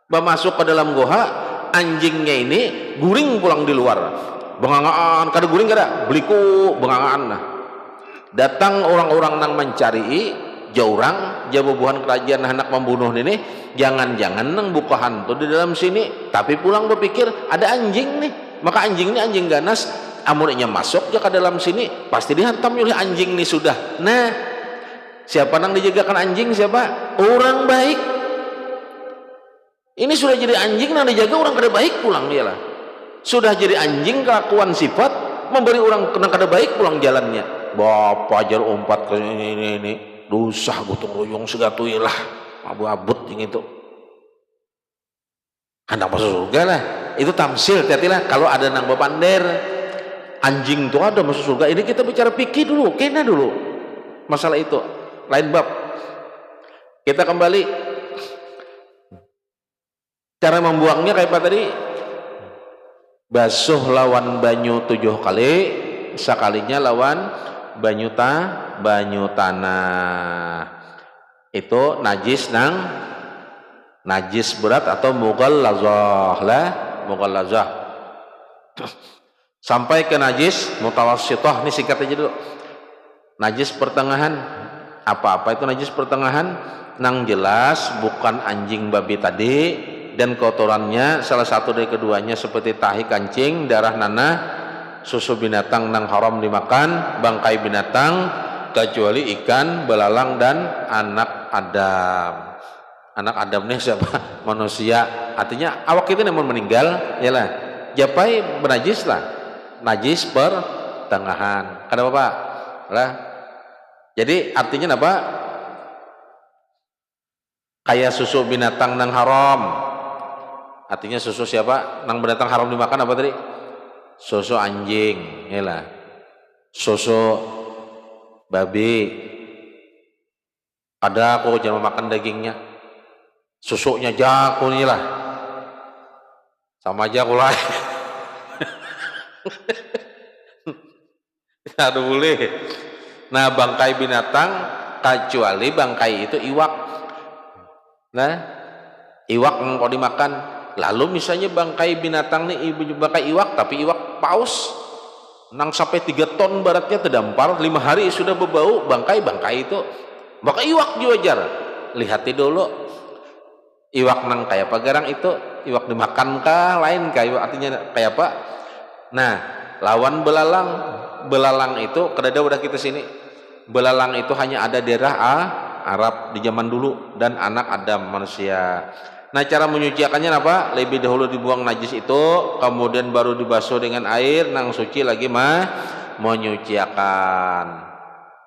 Masuk ke dalam goha, anjingnya ini guring pulang di luar, bengangaan, kada guring kada, beliku bengangaan. Nah datang orang-orang nang mencari jaurang jabubuhan kerajaan hendak membunuh ini, jangan-jangan nang buka hantu di dalam sini, tapi pulang berpikir ada anjing nih, maka anjing ini anjing ganas, amunnya masuk ya ke dalam sini pasti dihantam oleh anjing nih sudah. Nah siapa nang dijagakan anjing? Siapa? Orang baik. Ini sudah jadi anjing nang dijaga orang kada baik pulang dia lah. Sudah jadi anjing kelakuan sifat memberi orang kena kada baik pulang jalannya. Bapak jar umpat ke ini dusah gotong royong segatuilah abu-abut yang itu. Hendak masuk surga lah. Itu tamsil, hati-hatilah kalau ada nang bepander anjing itu ada masuk surga. Ini kita bicara fikih dulu, kena dulu masalah itu. Lain bab. Kita kembali cara membuangnya kayak apa tadi? Basuh lawan banyu 7 kali, sekalinya lawan banyu tanah. Itu najis berat atau mughallazah lah, mughallazah. Sampai ke najis mutawassithah, ini singkat aja dulu. Najis pertengahan, apa-apa itu najis pertengahan, nang jelas bukan anjing babi tadi dan kotorannya salah satu dari keduanya seperti tahi kancing, darah nanah, susu binatang nang haram dimakan, bangkai binatang kecuali ikan, belalang dan anak Adam. Anak Adam ini siapa? Manusia. Artinya awak itu namun meninggal, yalah. Japai bernajis lah. Najis pertengahan. Ada apa? Lah. Jadi artinya apa? Kayak susu binatang nang haram. Artinya susu siapa? Nang binatang haram dimakan apa tadi? Susu anjing, yalah. Susu babi. Ada aku jangan makan dagingnya. Susunya jago nih lah. Sama aja aku lah. Aduh boleh. Nah bangkai binatang kecuali bangkai itu iwak. Nah iwak kalau dimakan. Lalu misalnya bangkai binatang nih bangkai iwak tapi iwak paus nang sampai 3 ton baratnya terdampar 5 hari sudah berbau bangkai itu maka iwak wajar. Lihati dulu iwak nang kayak apa garang itu iwak dimakankah lain kayak artinya kayak apa. Nah lawan belalang itu kedada udah kita sini. Belalang itu hanya ada daerah Arab di zaman dulu dan anak Adam manusia. Nah cara menyucikannya apa? Lebih dahulu dibuang najis itu, kemudian baru dibasuh dengan air, nang suci lagi menyucikan.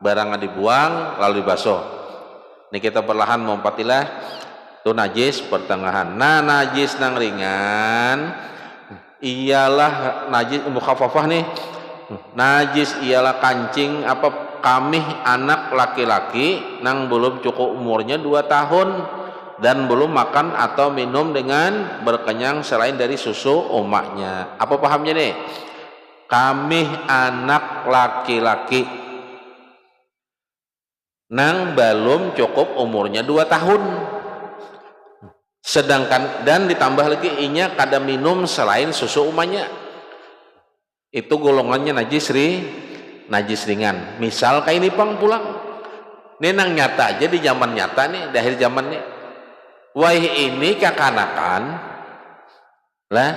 Barang dibuang lalu dibasuh. Ini kita perlahan melompatilah itu najis pertengahan. Nah najis nang ringan ialah najis mukhaffafah nih. Najis ialah kancing apa kamih anak laki-laki nang belum cukup umurnya 2 tahun dan belum makan atau minum dengan berkenyang selain dari susu umaknya. Apa pahamnya nih? Kamih anak laki-laki nang belum cukup umurnya 2 tahun. Sedangkan dan ditambah lagi inya kada minum selain susu umaknya. Itu golongannya najis ringan. Misal kayak ini pang pulang. Ini nang nyata aja di zaman nyata nih, di akhir zaman nih. Wah ini kekanakan lah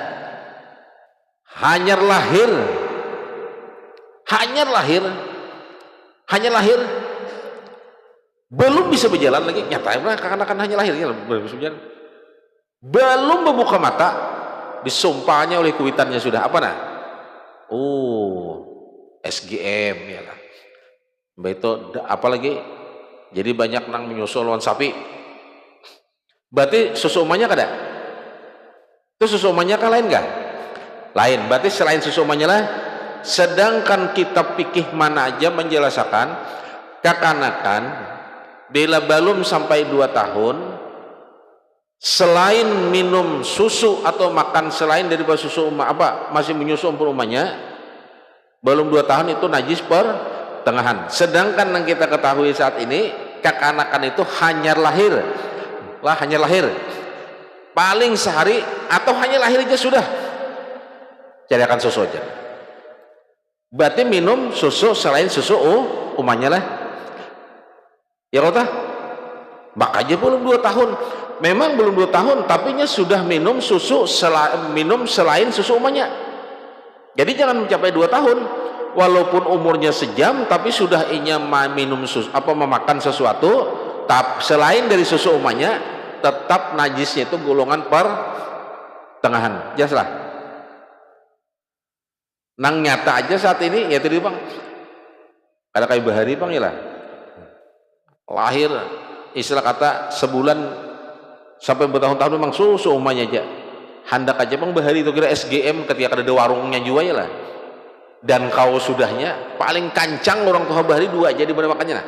hanya lahir belum bisa berjalan lagi nyata kekanakan hanya lahir ya, belum bisa berjalan, belum membuka mata disumpahnya oleh kuitannya sudah apa nah SGM ya lah itu apalagi jadi banyak nang menyusul lawan sapi. Berarti susu umannya kada? Itu susu umannya kan lain gak? Lain. Berarti selain susu umannya lah. Sedangkan kitab fikih mana aja menjelaskan kekanakan bila belum sampai 2 tahun selain minum susu atau makan selain daripada susu umat apa masih menyusu umurnya belum 2 tahun itu najis pertengahan. Sedangkan yang kita ketahui saat ini kekanakan itu hanya lahir paling sehari atau hanya lahir aja sudah carikan susu aja. Berarti minum susu selain susu umatnya lah ya kota makanya belum 2 tahun memang belum 2 tahun tapi nya sudah minum susu minum selain susu umatnya. Jadi jangan mencapai 2 tahun walaupun umurnya sejam tapi sudah inya minum susu apa memakan sesuatu selain dari susu umatnya tetap najisnya itu golongan pertengahan. Jelas lah. Nang nyata aja saat ini ya tadi bang. Ada kayak bahari bang ya lah. Lahir istilah kata sebulan sampai bertahun-tahun memang susu umatnya aja. Handak aja bang bahari itu kira SGM ketika ada warungnya juga ya lah. Dan kau sudahnya paling kancang orang tua bahari 2 aja di mana makannya nah.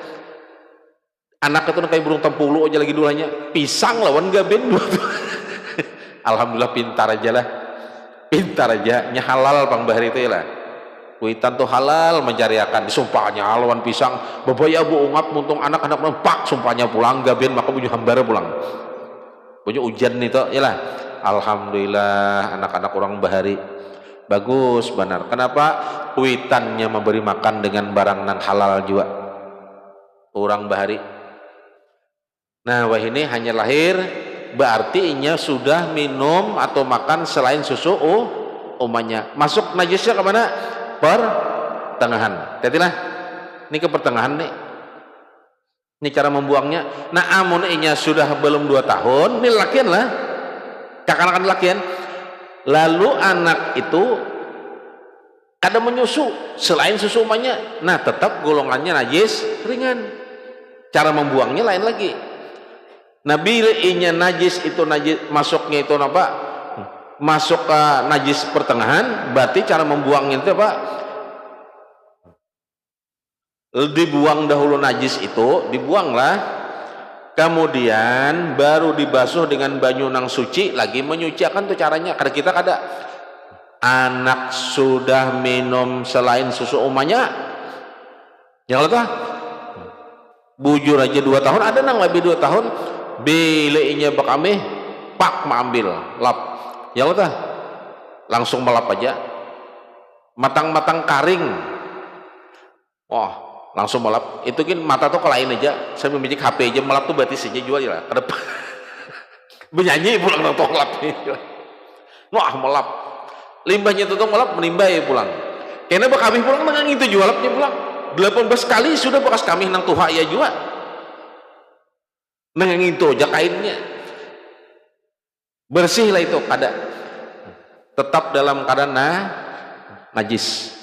Anak itu kayak burung tempulu aja lagi dulanya pisang lawan gaben alhamdulillah pintar aja nya halal pang bahari itu ya lah kuitan tuh halal mencariakan disumpahnya lawan pisang babaya bu ungap muntung anak-anak nempak sumpahnya pulang gaben maka punya hambara pulang punya hujan itu ya lah alhamdulillah anak-anak orang bahari Bagus, benar. Kenapa? Witannya memberi makan dengan barang nang halal juga. Orang bahari. Nah, wah ini hanya lahir, berarti inya sudah minum atau makan selain susu umanya. Masuk najisnya kemana? Pertengahan. Hati-hatilah. Ini ke pertengahan nih. Ini cara membuangnya. Nah, amun inya sudah belum 2 tahun, ini lakian lah. Kakak-kakak lakian. Lalu anak itu kadang menyusu selain susu umanya. Nah, tetap golongannya najis ringan. Cara membuangnya lain lagi. Nabi inya najis itu najis masuknya itu apa? Masuk ke najis pertengahan, berarti cara membuangnya itu apa? Dibuang dahulu najis itu, dibuanglah, kemudian baru dibasuh dengan banyu nang suci, lagi menyucikan tuh caranya. Karena kita kada anak sudah minum selain susu umanya, yang letak bujur aja 2 tahun, ada nang lebih 2 tahun, bilainya bakame pak mengambil lap, yang letak langsung melap aja, matang-matang karing, wah langsung melap. Itu kan mata tuh kelain aja, saya memiliki HP aja melap tuh berarti saja jual ya ke depan. Bernyanyi pulang nonton melap. Wah melap. Limbahnya itu tuh melap menimba ya pulang. Karena kami pulang dengan itu jualapnya pulang. 18 kali sudah bekas kami nang tuha ya juga. Dengan itu aja kainnya. Bersih lah itu kada. Tetap dalam keadaan najis.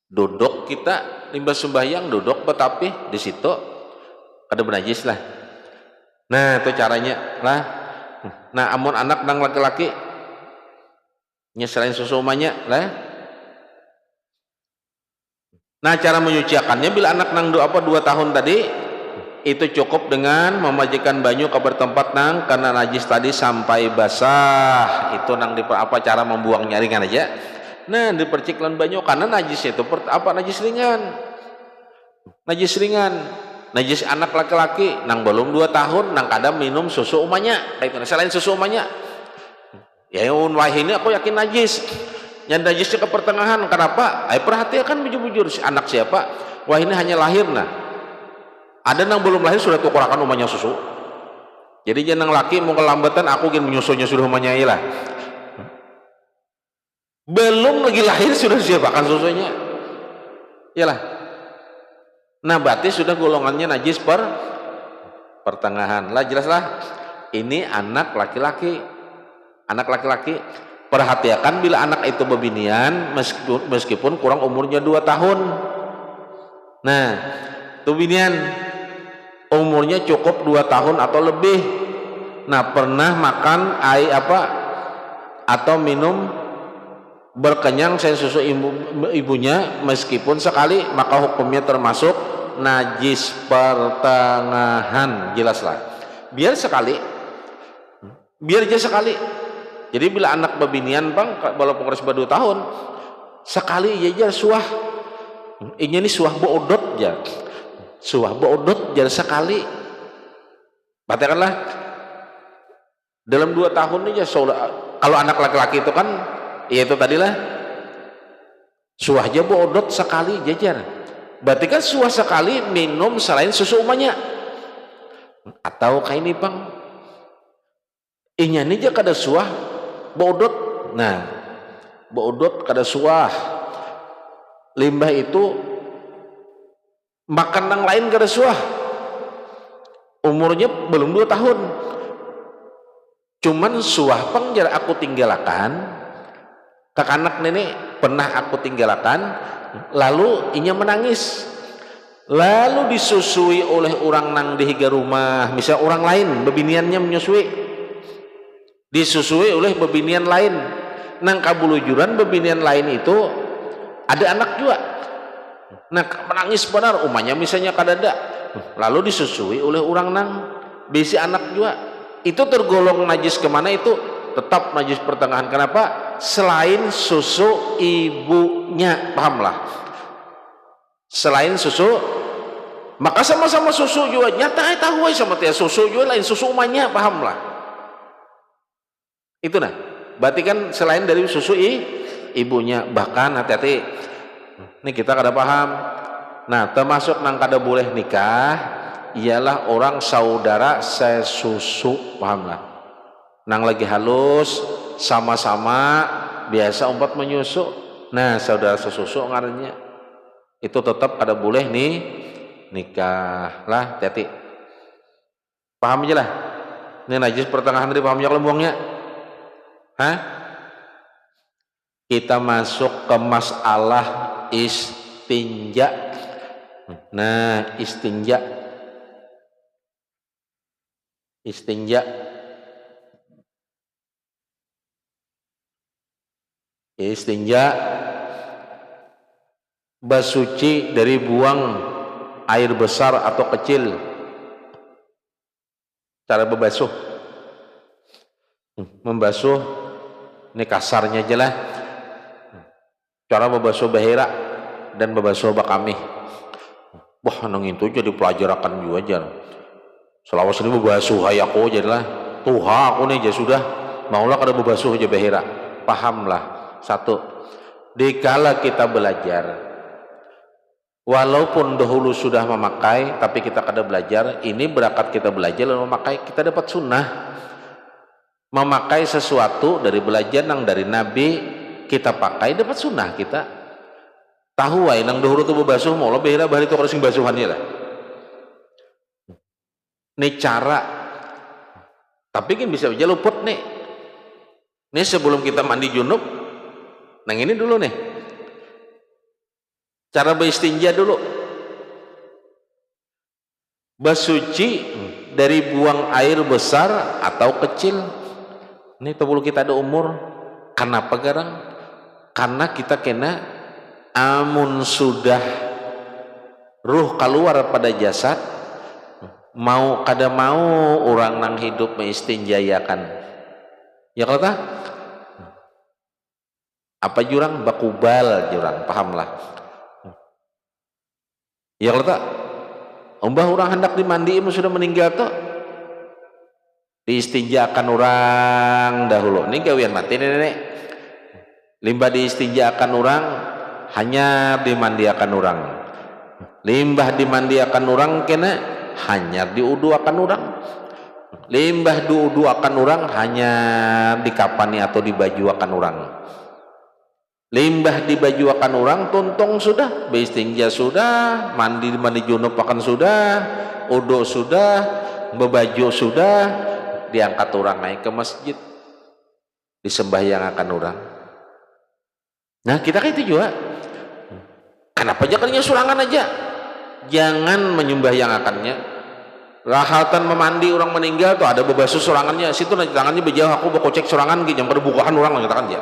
Duduk kita limbah sembahyang duduk tetapi di situ ada bernajis lah. Nah itu caranya lah. Nah amun anak nang laki-laki selain susu umanya lah. Nah cara menyucikannya bila anak nang 2 tahun tadi itu cukup dengan memajikan banyu ke bertempat nang karena najis tadi sampai basah. Itu nang cara membuangnya ringan aja. Nah dipercik lan banyu karena najis itu najis ringan. Najis ringan. Najis anak laki-laki nang belum 2 tahun nang kadang minum susu umanya. Selain susu umanya. Ya wah ini aku yakin najis. Yang najisnya ke pertengahan. Kenapa? Perhatikan bujur-bujur si anak siapa. Wah ini hanya lahir nah. Ada nang belum lahir sudah tukurakan umanya susu. Jadi jangan laki mau kelambatan aku ingin menyusunya sudah umanya lah. Belum lagi lahir sudah siapakan susunya. Iyalah. Nah berarti sudah golongannya najis pertengahan lah, jelaslah. Ini anak laki-laki. Anak laki-laki. Perhatikan bila anak itu bebinian meskipun kurang umurnya 2 tahun. Nah itu binian umurnya cukup 2 tahun atau lebih. Nah pernah makan air atau minum berkenyang selain susu ibunya meskipun sekali, maka hukumnya termasuk najis pertengahan. Jelaslah. Biar aja sekali. Jadi bila anak bebinian bang, walaupun harus 2 tahun, sekali aja suah. Ini suah boodot ya. Suah boodot jadi sekali. Katakanlah dalam 2 tahun aja kalau anak laki-laki itu kan ya itu tadilah suah aja boodot sekali jajar. Berarti kan suah sekali minum selain susu umanya. Atau kayak ini bang, ini aja kada suah boodot. Nah boodot kada suah. Limbah itu makan nang lain kada suah. Umurnya belum 2 tahun. Cuman suah pang jar aku tinggalkan. Kakanak nenek pernah aku tinggalkan, lalu inya menangis, lalu disusui oleh orang nang dihiga rumah, misal orang lain bebiniannya menyusui, disusui oleh bebinian lain, nang kabulujuran bebinian lain itu ada anak juga, nah menangis benar umanya misalnya kadada, lalu disusui oleh orang nang bisi anak juga, itu tergolong najis kemana itu? Tetap najis pertengahan. Kenapa? Selain susu ibunya, pahamlah. Selain susu, maka sama-sama susu juga nyata tahu sama tia susu juga lain susu umanya, pahamlah. Itu nah. Berarti kan selain dari susu ibunya. Bahkan hati-hati, ini kita kada paham. Nah, termasuk nang kada boleh nikah ialah orang saudara sesusu, paham lah. Nang lagi halus sama-sama biasa umpat menyusu. Nah, saudara sesusu ngarannya. Itu tetap kada boleh nih nikah lah, hati-hati. Paham aja lah. Ini najis pertengahan tadi pahamnya kalau buangnya. Hah? Kita masuk ke masalah istinja. Nah, istinja. Istinja. Istinja basuci dari buang air besar atau kecil. Cara membasuh, ini kasarnya aja lah. Cara membasuh bahira dan membasuh bakami. Wah, nang itu jadi pelajaran juga aja. Selawas ini membasuh hayaku jadilah. Tuha aku nih aja sudah. Maulah kada membasuh aja bahira. Pahamlah. Satu, dikala kita belajar, walaupun dahulu sudah memakai, tapi kita kada belajar, ini berangkat kita belajar lalu memakai, kita dapat sunnah. Memakai sesuatu dari belajar nang dari Nabi, kita pakai dapat sunnah kita. Tahu wae nang dahulu tu bebasuh mau lo behira bahari tu kalau sing basuhannya lah. Ini cara, tapi kan bisa aja luput nih. Ini sebelum kita mandi junub, nang ini dulu nih. Cara beristinja dulu. Basuci dari buang air besar atau kecil. Ini perlu kita ada umur. Kenapa garang? Karena kita kena amun sudah ruh keluar pada jasad, mau kada mau orang nang hidup mengistinjayakan. Ya kalau tak? Apa jurang? Bakubal jurang, pahamlah. Ya kalau tak, umpah orang hendak dimandi sudah meninggal tuh diistinjakan orang dahulu. Ini gawian mati nenek. Limbah diistinjakan orang, hanya dimandiakan orang. Limbah dimandiakan orang kena hanya diuduakan orang. Limbah diuduakan orang hanya dikapani atau dibajuakan orang. Limbah dibajuakan orang tuntung sudah, beistinja sudah, mandi junub akan sudah, udo sudah, bebaju sudah, diangkat orang naik ke masjid, disembahyangakan orang. Nah kita kan itu juga. Kenapa jangannya surangan aja? Jangan menyembahyangakannya. Rahatan memandi orang meninggal tuh ada bebasuh surangannya. Situ nanti tangannya berjauh aku bakocek surangan gitu, yang perbukaan orang mengatakan dia.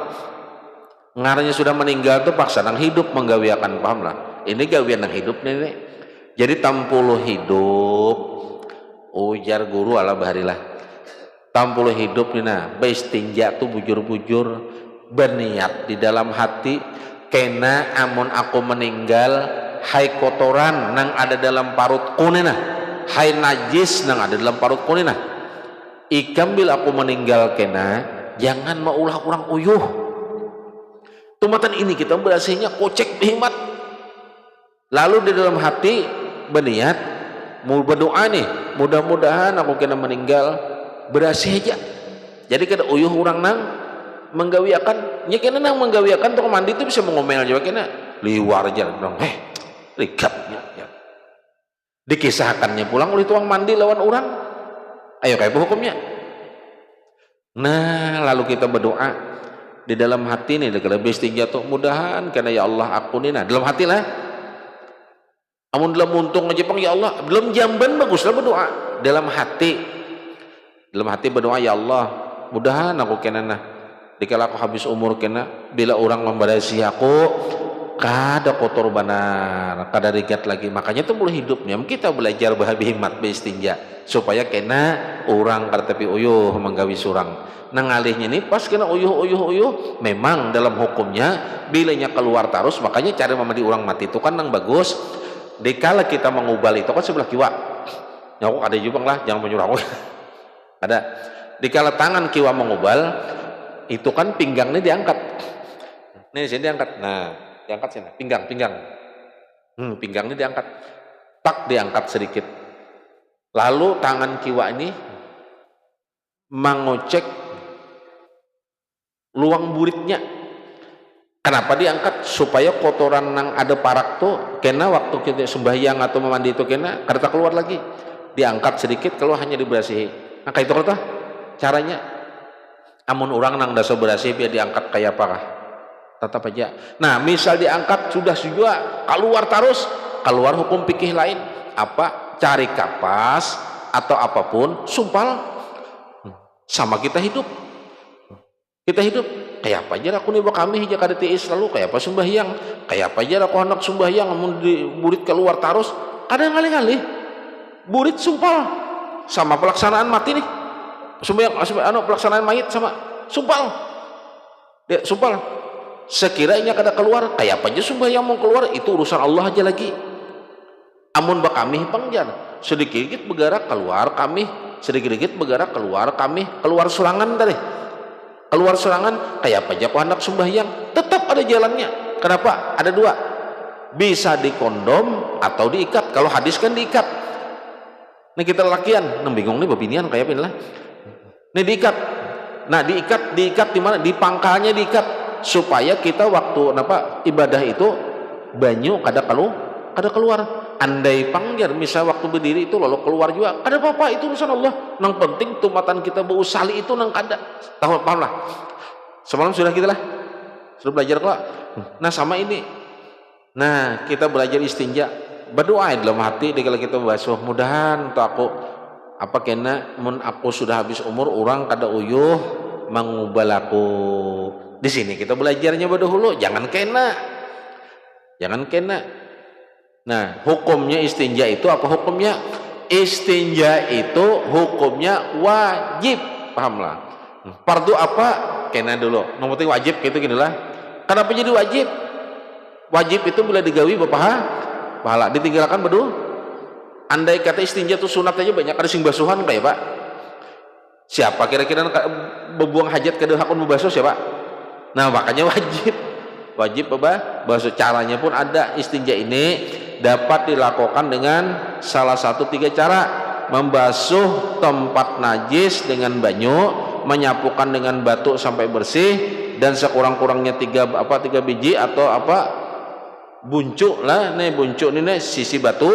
Ngaranya sudah meninggal tuh paksa nang hidup menggawiakan, paham lah. Ini gawian nang hidup nih. Jadi tampuluh hidup, ujar guru ala baharilah. Tampuluh hidup nih nah, beistinja tuh bujur-bujur berniat di dalam hati. Kena amun aku meninggal, hai kotoran nang ada dalam parut kunena, hai najis nang ada dalam parut kunena. Ikam bila aku meninggal kena, jangan maulah orang uyuh. Tumatan ini kita berasanya kocek hemat. Lalu di dalam hati berniat mau berdoa nih, mudah-mudahan aku kena meninggal berasih aja. Jadi kada uyuh orang nang menggawiakan, nya kena nang menggawiakan tuh mandi itu bisa mengomel aja kena liwar aja dong. Rikatnya ya. Dikisahkannya pulang oleh tuang mandi lawan orang. Ayo kayak hukumnya. Nah, lalu kita berdoa di dalam hati nih, lebih tinggi tuh mudahan karena ya Allah aku nih, nah dalam hati lah. Amun dalam untung aja pang ya Allah, belum jamban baguslah berdoa dalam hati. Dalam hati berdoa ya Allah, mudahan aku kena nah. Dikala aku habis umur kena, bila orang membarasi aku, kada kotor benar, kada rigat lagi. Makanya itu mulai hidupnya kita belajar berhimmat beistinja supaya kena orang kada tapi uyuh menggawi surang. Nang alihnya nih pas kena uyuh memang dalam hukumnya bilanya keluar terus, makanya cara memandi orang mati itu kan nang bagus. Dikala kita mengubal itu kan sebelah kiwa. Ya aku ada juga lah, jangan menyuruh aku. Ada. Dikala tangan kiwa mengubal itu kan pinggangnya diangkat. Nih sini diangkat. Nah, diangkat sini. Pinggang. Pinggang ini diangkat. Tak diangkat sedikit. Lalu tangan kiwa ini mengocek luang buritnya. Kenapa diangkat? Supaya kotoran yang ada parak tuh kena waktu kita sembahyang atau mandi itu kena kada keluar lagi. Diangkat sedikit kalau hanya diberasihi. Nah kayak itu kata caranya. Amun orang nang dasa berasih biar diangkat kayak apa? Tetap aja. Nah misal diangkat sudah keluar terus, keluar hukum fikih lain. Apa? Cari kapas atau apapun, sumpal. Sama kita hidup. Kita hidup kayak apa aja aku nih kami hija kada tiis lalu kayak apa sembahyang, kayak apa aja aku anak sembahyang amun di burit keluar terus ada ngalih-ngalih burit sumpal sama pelaksanaan mati nih sembahyang pelaksanaan mayit sama sumpal dia sumpal sekiranya kada keluar kayak apa aja sembahyang mau keluar itu urusan Allah aja lagi. Amun kami pangjan sedikit bergerak keluar kami sedikit bergerak keluar kami keluar serangan tadi keluar serangan kayak apa aja anak sembahyang tetap ada jalannya. Kenapa? Ada dua, bisa dikondom atau diikat. Kalau hadis kan diikat. Ini kita lakian bingung nih babinian kayak apa lah ini diikat. Nah diikat di mana? Di pangkalnya diikat supaya kita waktu ibadah itu banyu kada keluar. Andai pangjar misal waktu berdiri itu lalu keluar juga ada apa-apa, itu urusan Allah. Nang penting tumatan kita bau sali itu nang kada tahu paham lah. Semalam sudah kita lah sudah belajar kok. Nah sama ini, nah kita belajar istinja berdoa dalam hati kalau kita basuh mudahan untuk aku apa kena mun aku sudah habis umur orang kada uyuh mengubal aku. Di sini kita belajarnya dahulu jangan kena. Nah hukumnya istinja itu apa hukumnya? Istinja itu hukumnya wajib, pahamlah. Fardu apa? Kena dulu. Nomor penting wajib gitu gini lah. Kenapa jadi wajib? Wajib itu bila digawi pahala ditinggalkan bedu. Andai kata istinja itu sunat aja banyak ada sing basuhan kayak pak. Siapa kira-kira berbuang hajat ke hakun membasuh siapa? Nah makanya wajib apa? Basuh caranya pun ada. Istinja ini dapat dilakukan dengan salah satu 3 cara. Membasuh tempat najis dengan banyu, menyapukan dengan batu sampai bersih, dan sekurang-kurangnya 3 biji atau buncuk lah, nih buncuk ini sisi batu.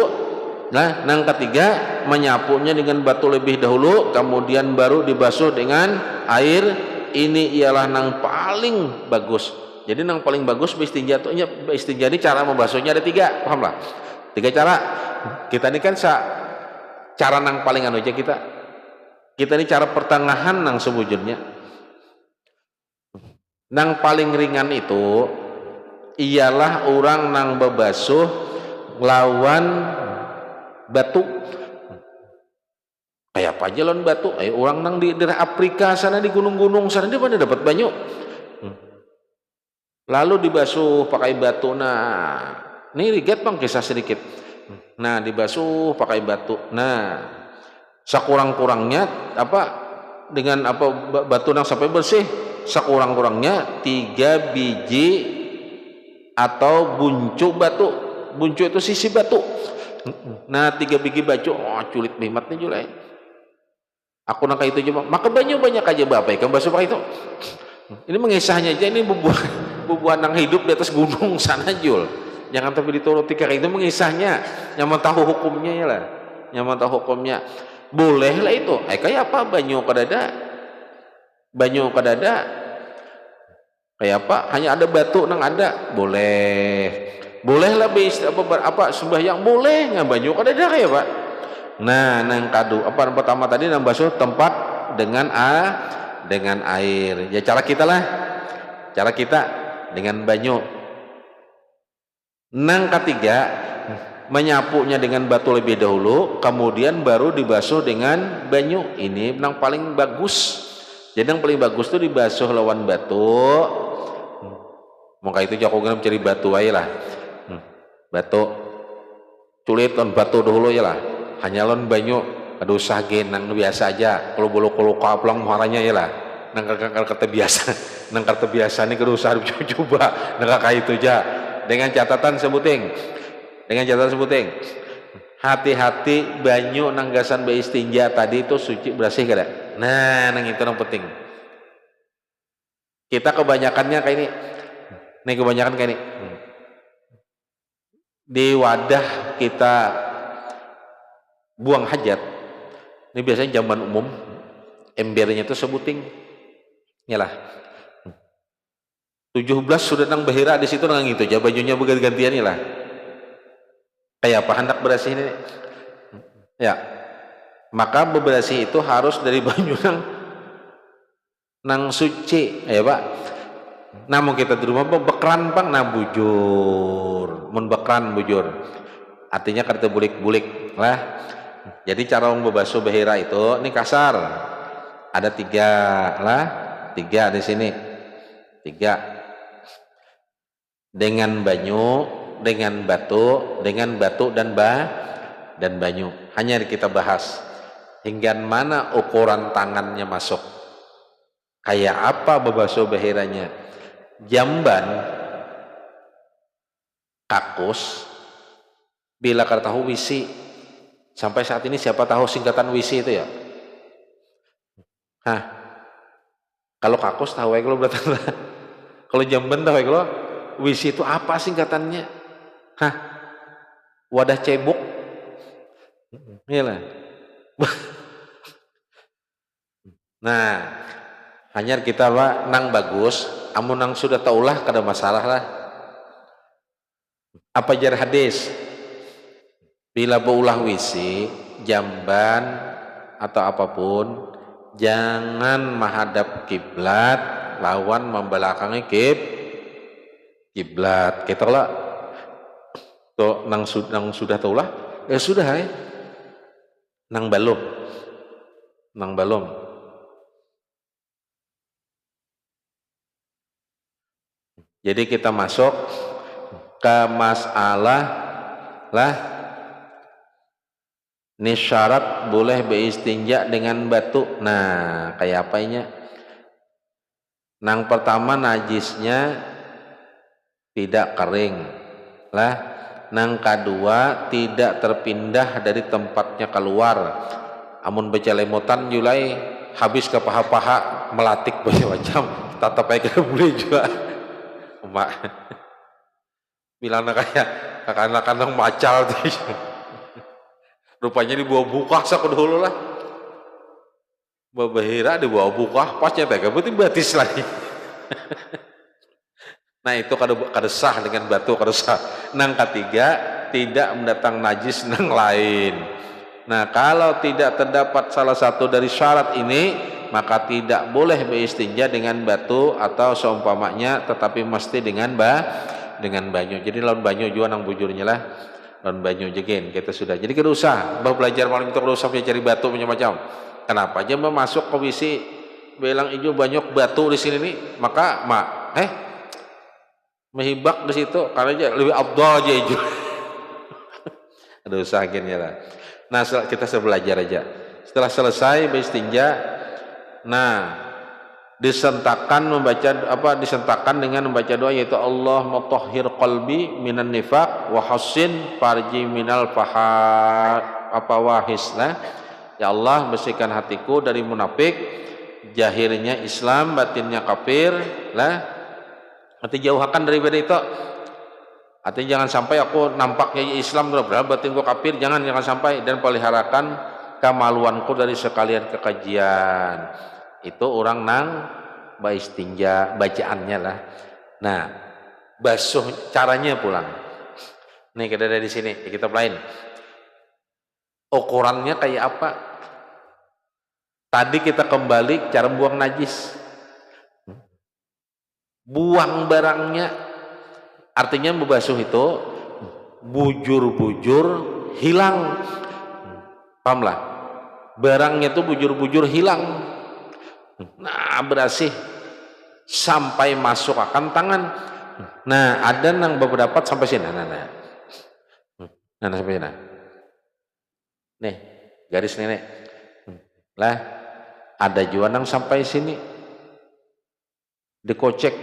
Nah, yang ketiga menyapunya dengan batu lebih dahulu, kemudian baru dibasuh dengan air. Ini ialah yang paling bagus. Jadi yang paling bagus istinja ini cara membasuhnya ada 3, paham lah? 3 cara. Kita ini kan cara yang paling aja kita ini cara pertengahan yang sebujurnya. Yang paling ringan itu ialah orang yang membasuh lawan batu. Kayak apa aja lawan batu? Orang yang di daerah Afrika sana di gunung-gunung sana dia mana dapat banyu. Lalu dibasuh pakai batu. Nah ini riget bang kisah sedikit. Nah dibasuh pakai batu. Nah sekurang-kurangnya dengan batu yang sampai bersih, sekurang-kurangnya 3 biji atau buncuk batu. Buncuk itu sisi batu. Nah 3 biji batu, culit mimat nih julai. Aku nangka itu coba maka banyak aja bapak ikan basuh pakai itu. Ini mengisahnya aja, ini bubuhan yang hidup di atas gunung sana Jul. Jangan tapi dituruti kayak itu mengisahnya. Yang mau tahu hukumnya ya lah. Yang mau tahu hukumnya boleh lah itu. Kayak apa banyu kadada? Banyu kadada. Kayak apa? Hanya ada batu nang ada. Boleh lah sembahyang boleh nggak banyu kadada kayak pak. Nah nang kadu pertama tadi nang basuh tempat dengan air. Ya cara kita dengan banyu. Nang ketiga menyapunya dengan batu lebih dahulu, kemudian baru dibasuh dengan banyu. Ini yang paling bagus. Jadi yang paling bagus itu dibasuh lawan batu. Maka itu aku cari batu aja lah. Batu culit lawan batu dahulu ya lah. Hanya lawan banyu. Aduh sagen nang biasa aja. Kalau bulu kaplang muaranya ya lah. Nang kata biasa nang kartu biasa nih kudu usah coba nang kayak itu aja dengan catatan sebuting hati-hati banyu nanggasan beistinja tadi itu suci bersih kada. Nah nang itu yang penting. Kita kebanyakannya kayak ini nih kebanyakan kayak ini di wadah kita buang hajat ini biasanya zaman umum embernya itu sebuting nyalah 17 sudah nang bahira di situ nang itu aja bajunya bergantian lah kayak apa hendak bersih ini ya maka bebersih itu harus dari banyu nang suci ya pak. Namun kita di rumah bekran bang nah bujur membekran bujur artinya kata bulik-bulik lah. Jadi cara membasuh bahira itu ini kasar ada 3 lah 3 di sini 3 dengan banyu dengan batu dan banyu hanya kita bahas hingga mana ukuran tangannya masuk kayak apa membasuh bahiranya. Jamban kakus bila kata tahu wisi sampai saat ini siapa tahu singkatan wisi itu ya kalau kakus tahu ya kalau berarti kalau jamban tahu ya kalau wisi itu apa singkatannya wadah cebok iyalah. Nah hanya kita nang bagus amun nang sudah taulah kada masalah lah apa jar hadis bila beulah wisi jamban atau apapun jangan menghadap kiblat lawan membelakangi kiblat kita lah tuh nang sudah taulah ya sudah ya nang balum jadi kita masuk ke masalah lah ini syarat boleh beristinja dengan batu. Nah kayak apanya nang pertama najisnya tidak kering lah nang kedua tidak terpindah dari tempatnya keluar amun becelemutan julai habis ke paha-paha melatik macam tatap aja boleh juga emak bilang kayak anak-anak macal tuh rupanya dibawa buka sak dulu lah babahira dibawa buka pasnya tega berarti batis lagi. Nah itu kada sah dengan batu kada sah. Nang ketiga tidak mendatang najis nang lain. Nah kalau tidak terdapat salah satu dari syarat ini maka tidak boleh beristinja dengan batu atau seumpamanya tetapi mesti dengan banyu. Jadi lawan banyu juga nang bujurnya lah lawan banyu jegen kita sudah. Jadi kada usah belajar malam itu kada usah cari batu macam-macam. Kenapa aja masuk ke WC belang ijo banyak batu di sini nih maka mehibak di situ karena aja lebih abdul aja ijo. Ada usaha akhirnya lah. Nah kita belajar aja. Setelah selesai beristinja, nah disentakan dengan membaca doa yaitu Allah mutahhir qalbi minan nifaq wa hassin farji minal fahawahis lah. Ya Allah bersihkan hatiku dari munafik, jahirnya Islam, batinnya kafir lah. Arti jauhkan daripada itu. Artinya jangan sampai aku nampaknya Islam berarti batin gua kafir, jangan sampai dan peliharakan kemaluanku dari sekalian kekajian. Itu orang nang baistinja bacaannya lah. Nah, basuh caranya pulang. Nih kita ada di sini, kita lain. Ukurannya kayak apa? Tadi kita kembali cara buang najis. Buang barangnya. Artinya membasuh itu bujur-bujur hilang. Pahamlah? Barangnya itu bujur-bujur hilang. Nah, bersih sampai masuk akan tangan. Nah, ada yang beberapa sampai sini. Nah, sampai sini. Nih, garis nenek. Lah, ada juga yang sampai sini. dikocek.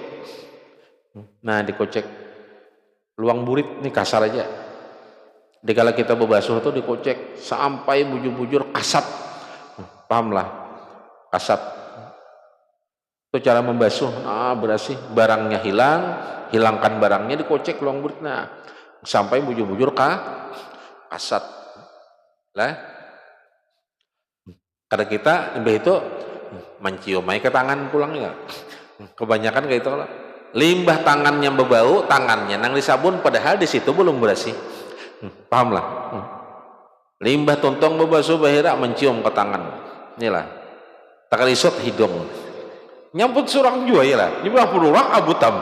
Nah, dikocek luang burit ini kasar aja. Dikala kita berbasuh tuh dikocek sampai bujur-bujur kasat. Pahamlah, kasat. Itu cara membasuh. Nah, berasih, barangnya hilang, hilangkan barangnya dikocek luang burit. Nah, sampai bujur-bujur kasat. Lah, kada kita lebih itu mencium aja ke tangan pulang ya. Kebanyakan kayak itu lah. Limbah tangannya berbau, tangannya nang disabun padahal di situ belum bersih. Paham lah. Limbah tontong berbasuh bahira mencium ke tangan. Inilah. Takalisot hidung. Nyamput surang juga ya lah. Ini berapa orang abutam.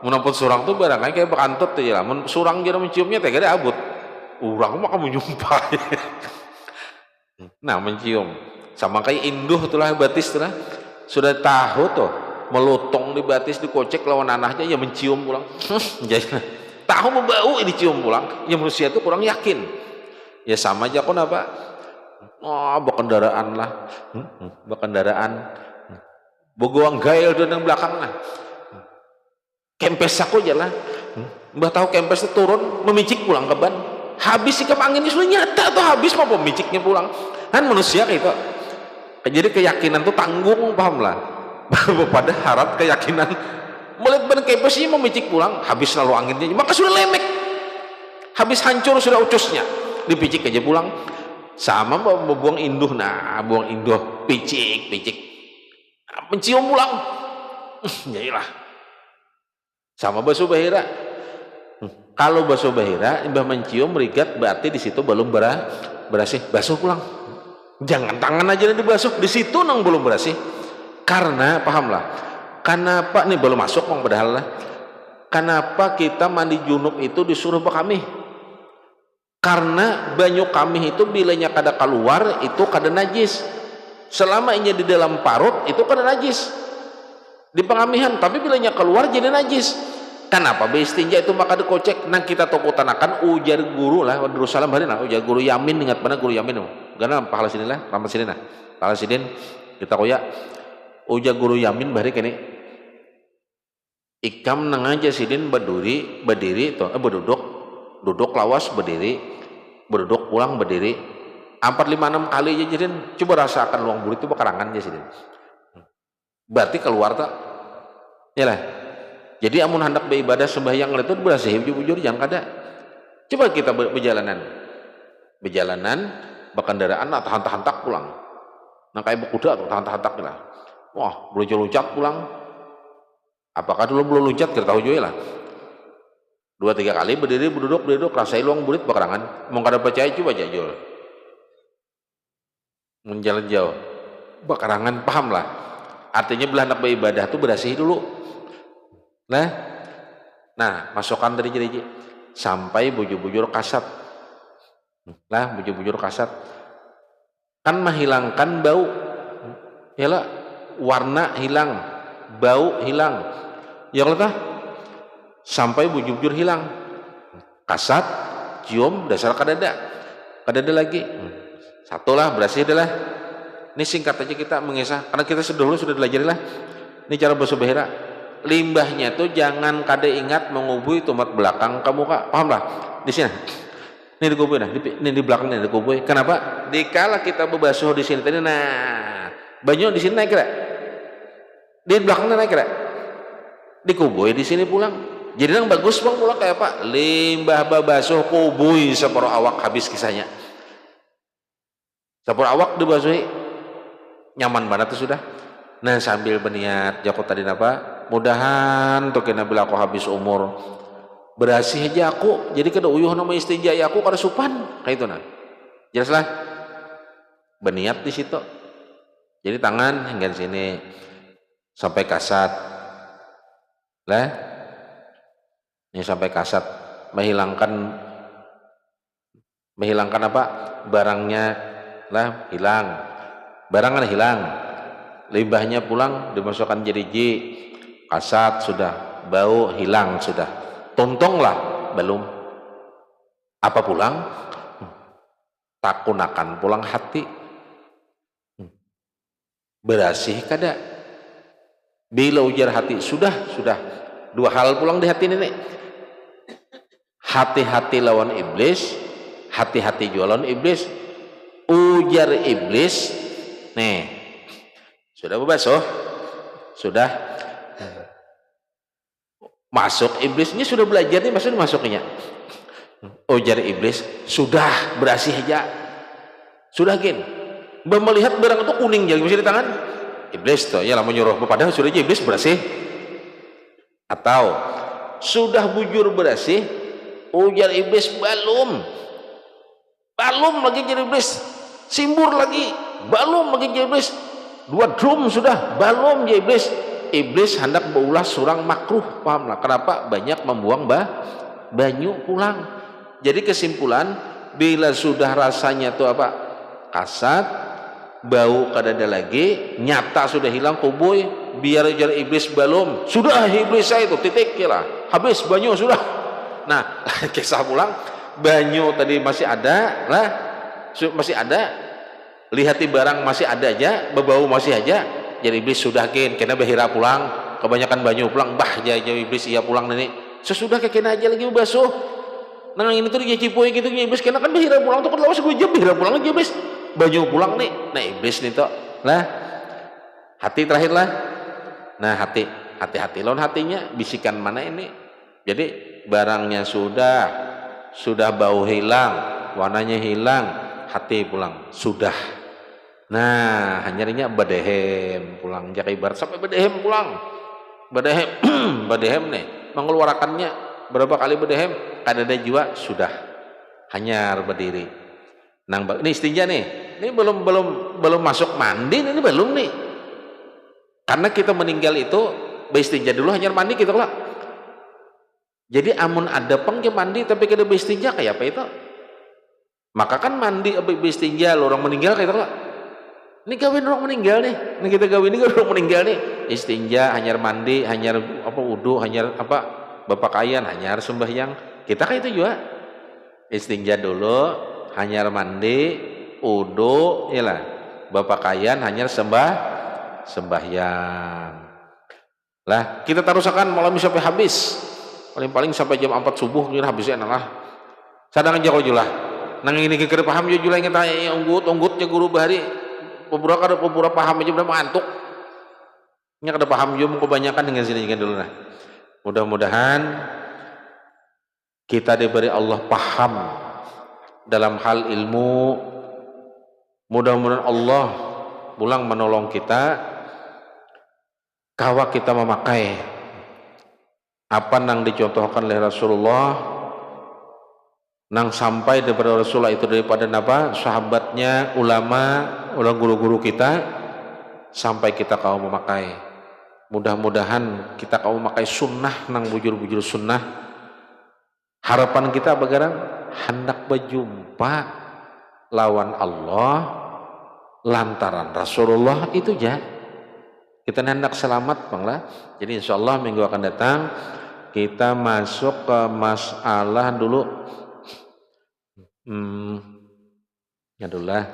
Menamput surang tuh barangnya kayak bekantut aja lah. Surang jera menciumnya teh ada abut. Urang mah kamu nyumpah. Nah, mencium. Sama kayak induh itulah batis itulah. Sudah tahu tuh melutong di batis dikocek lawan anaknya ya mencium pulang. Jadi tahu membau ini cium pulang. Ya manusia itu kurang yakin. Ya sama aja kon apa? Oh, berkendaraan lah. Berkendaraan. Bogoang gael dan yang belakang lah. Kempes aku aja lah. Mbah tahu kempes itu turun memicik pulang ke ban. Habis sikap anginnya sudah nyata tuh habis mau pemiciknya pulang. Kan manusia kayak itu. Jadi keyakinan tuh tanggung, paham lah. Baru pada harap keyakinan melihat ban kempesnya memicik pulang, habis lalu anginnya, maka sudah lemek. Habis hancur sudah ucusnya. Dipicik aja pulang. Sama buang induh, nah buang induh, picik. Nah, mencium pulang. Jadilah. Sama basuh bahira. Kalau basuh bahira, imbah mencium merigat berarti di situ belum berasih. Basuh pulang. Jangan tangan aja dibasuh, di situ nang belum berasih. Karena pahamlah. Kenapa nih belum masuk bang padahal lah. Kenapa kita mandi junub itu disuruh bekami? Karena banyu kami itu bilanya kada keluar itu kada najis. Selama ini di dalam parut itu kada najis. Di pengamihan, tapi bilanya keluar jadi najis. Kenapa beistinja itu maka dikocek? Nang kita tokutanakan ujar guru lah Darussalam hari nah ujar guru Yamin, ingat mana guru Yamin karena pahala sini lah pahala sini nah pahala sini kita koyak ujar guru Yamin bahari kene ikam nang aja sidin berdiri tuh duduk lawas berdiri berduduk pulang berdiri 4, 5, 6 kali aja sidin coba rasakan luang burit itu bakarangan aja sidin berarti keluar tak ya lah. Jadi amun hendak beribadah sembahyang itu berasih bujur jangan kada. Coba kita berjalanan berkendaraan atau hantak-hantak pulang. Nah kayak berkuda atau hantak-hantak lah. Wah, belum pulang. Apakah dulu belum loncat kita tahu juga lah. 2-3 kali berdiri berduduk rasai luang burit bakarangan. Mau kada percaya coba jajul. Menjalan jauh. Bakarangan paham lah. Artinya belah hendak beribadah itu berasih dulu. Nah masukkan dari jadi sampai bujur-bujur kasat. Lah bujur-bujur kasat kan menghilangkan bau. Yalah warna hilang, bau hilang. Ya Allah sampai bujur-bujur hilang. Kasat, cium, dasar kadada lagi. Satu lah berasih adalah. Ini singkat aja kita mengisah karena kita sudah belajar lah. Ini cara basuh bahira. Limbahnya tuh jangan kada ingat mengubui tomat belakang ke muka, paham lah? Di sini, ini dikubui nah, ini di belakang ini dikubui. Kenapa? Dikala kita berbasuh di sini tadi, nah banyu di sini naik kira, di belakangnya naik kira, dikubui di sini pulang. Jadi yang bagus bang pulang kayak apa? Limbah berbasuh kubui separuh awak habis kisahnya. Separuh awak dibasuhi, nyaman banget tuh sudah. Nah sambil berniat Joko tadi apa? Mudahan tuh kena bila aku habis umur berasih aja aku. Jadi kada uyuh nama istinja ya aku kada supan kayak itu nah. Jelaslah. Berniat di situ. Jadi tangan hingga sini sampai kasat. Lah. Ini sampai kasat menghilangkan apa? Barangnya lah hilang. Barangnya hilang. Limbahnya pulang dimasukkan jeriji kasat sudah bau hilang sudah tontong lah belum apa pulang takunakan pulang hati berasih kada Bila ujar hati, sudah dua hal pulang di hati ini nih. Hati-hati lawan iblis, hati-hati jualan iblis. Ujar iblis nih, sudah bebas sudah masuk iblisnya, sudah belajar nih, maksudnya masuknya. Ujar iblis, sudah berasih aja, sudah gin melihat barang itu kuning jadi masih di tangan iblis tuh ya, lama nyuruh padahal sudah aja iblis berasih. Atau sudah bujur berasih, ujar iblis, belum lagi jadi iblis, simbur lagi, belum lagi jadi iblis, 2 drum sudah, belum jadi iblis. Iblis hendak berulah surang makruh, pahamlah kenapa banyak membuang banyu pulang. Jadi kesimpulan, bila sudah rasanya tuh apa, kasat, bau kadada lagi, nyata sudah hilang kuboy, biar ujar iblis belum, sudah iblis saya itu titik kira habis banyu sudah. Nah kisah pulang, banyu tadi masih ada lah, masih ada, lihati barang masih ada aja, berbau masih aja. Jadi iblis sudah kena bahira pulang, kebanyakan banyu pulang, jadi iblis iya pulang nenek sesudah kena aja lagi basuh. Nah ini tuh dia cipoy gitu iblis, kena kan bahira pulang tuh kan lawas gue jam bahira pulang lagi iblis banyu pulang nih. Nah iblis nih toh lah, hati terakhir lah. Nah hati-hati lawan hatinya, bisikan mana ini. Jadi barangnya sudah bau hilang, warnanya hilang, hati pulang sudah. Nah hanyarinya badehem pulang, jaga ibarat sampai badehem pulang, badehem nih mengeluarkannya berapa kali badehem, kadada jua sudah hanyar berdiri. Nang ini istinja nih, ini belum masuk mandi, ini belum nih, karena kita meninggal itu beristinja dulu hanyar mandi gitu lah. Jadi amun ada peng mandi tapi kada beristinja kayak apa itu, maka kan mandi beristinja orang meninggal kayak itu lah. Ini kawin orang meninggal nih, ini kita kawin ini orang meninggal nih, istinja hanyar mandi, hanyar apa wudu, hanyar apa bapakayan, hanyar sembahyang. Kita kayak itu juga istinja dulu, hanyar mandi, wudu, iyalah bapakayan, hanyar sembahyang. Lah kita tarusakan malam sampai habis, paling sampai jam 4 subuh kita habisnya lah. Sadangan jauh julah, nang ini kira paham jo julah yang tanya unggut guru bahari. Pura paham aja udah mengantuk. Nya kada paham juga kebanyakan dengan sini dulu nah. Mudah-mudahan kita diberi Allah paham dalam hal ilmu. Mudah-mudahan Allah pulang menolong kita, kawa kita memakai apa nang dicontohkan oleh Rasulullah, nang sampai daripada Rasulullah itu daripada napa sahabatnya, ulama, orang guru-guru kita, sampai kita kau memakai. Mudah-mudahan kita kau memakai sunnah nang bujur-bujur sunnah. Harapan kita bagaimana? Hendak berjumpa lawan Allah lantaran Rasulullah itu ya. Kita hendak selamat banglah. Jadi insyaallah minggu akan datang kita masuk ke masalah dulu. Ya dulu lah.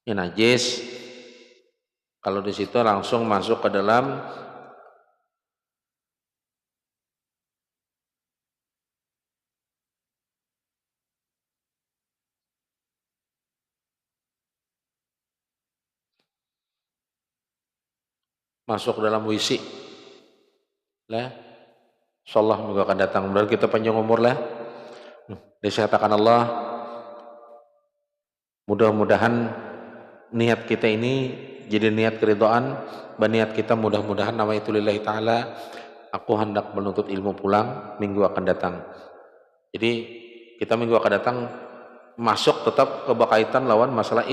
Ini najis. Kalau di situ langsung masuk ke dalam WC lah. Insyaallah minggu akan datang berarti kita panjang umur lah. Disatakan Allah, mudah-mudahan niat kita ini jadi niat keridhaan, niat kita mudah-mudahan nawaitu lillahi ta'ala, aku hendak menuntut ilmu pulang minggu akan datang. Jadi kita minggu akan datang masuk tetap ke berkaitan lawan masalah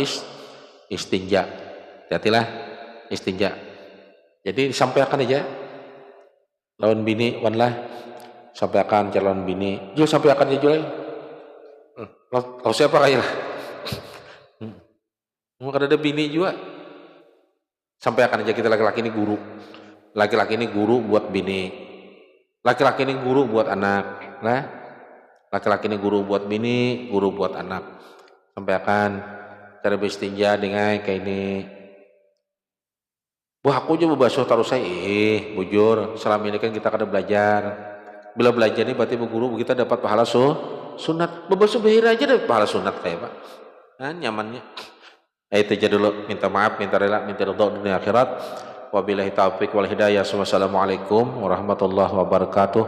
istinja. Hati-hatilah istinja. Jadi sampaikan aja lawan bini wanlah, sampaikan calon bini juga sampaikan aja jual. Lo siapa kayak lah. Mungkin ada bini juga. Sampaikan aja kita laki-laki ini guru. Laki-laki ini guru buat bini. Laki-laki ini guru buat anak. Nah, laki-laki ini guru buat bini, guru buat anak. Sampaikan cara beristinja dengan kayak ini. Wah aku aja bebasuh taruh saya, bujur, selama ini kan kita kada belajar. Bila belajar ini berarti bu guru kita dapat pahala sunat. Bebasuh bahira aja dapat pahala sunat kayak Pak. Nah, nyamannya. Itu aja dulu. Minta maaf, minta rela, minta ridho dunia akhirat. Wabillahi taufiq wal hidayah. Wassalamualaikum warahmatullahi wabarakatuh.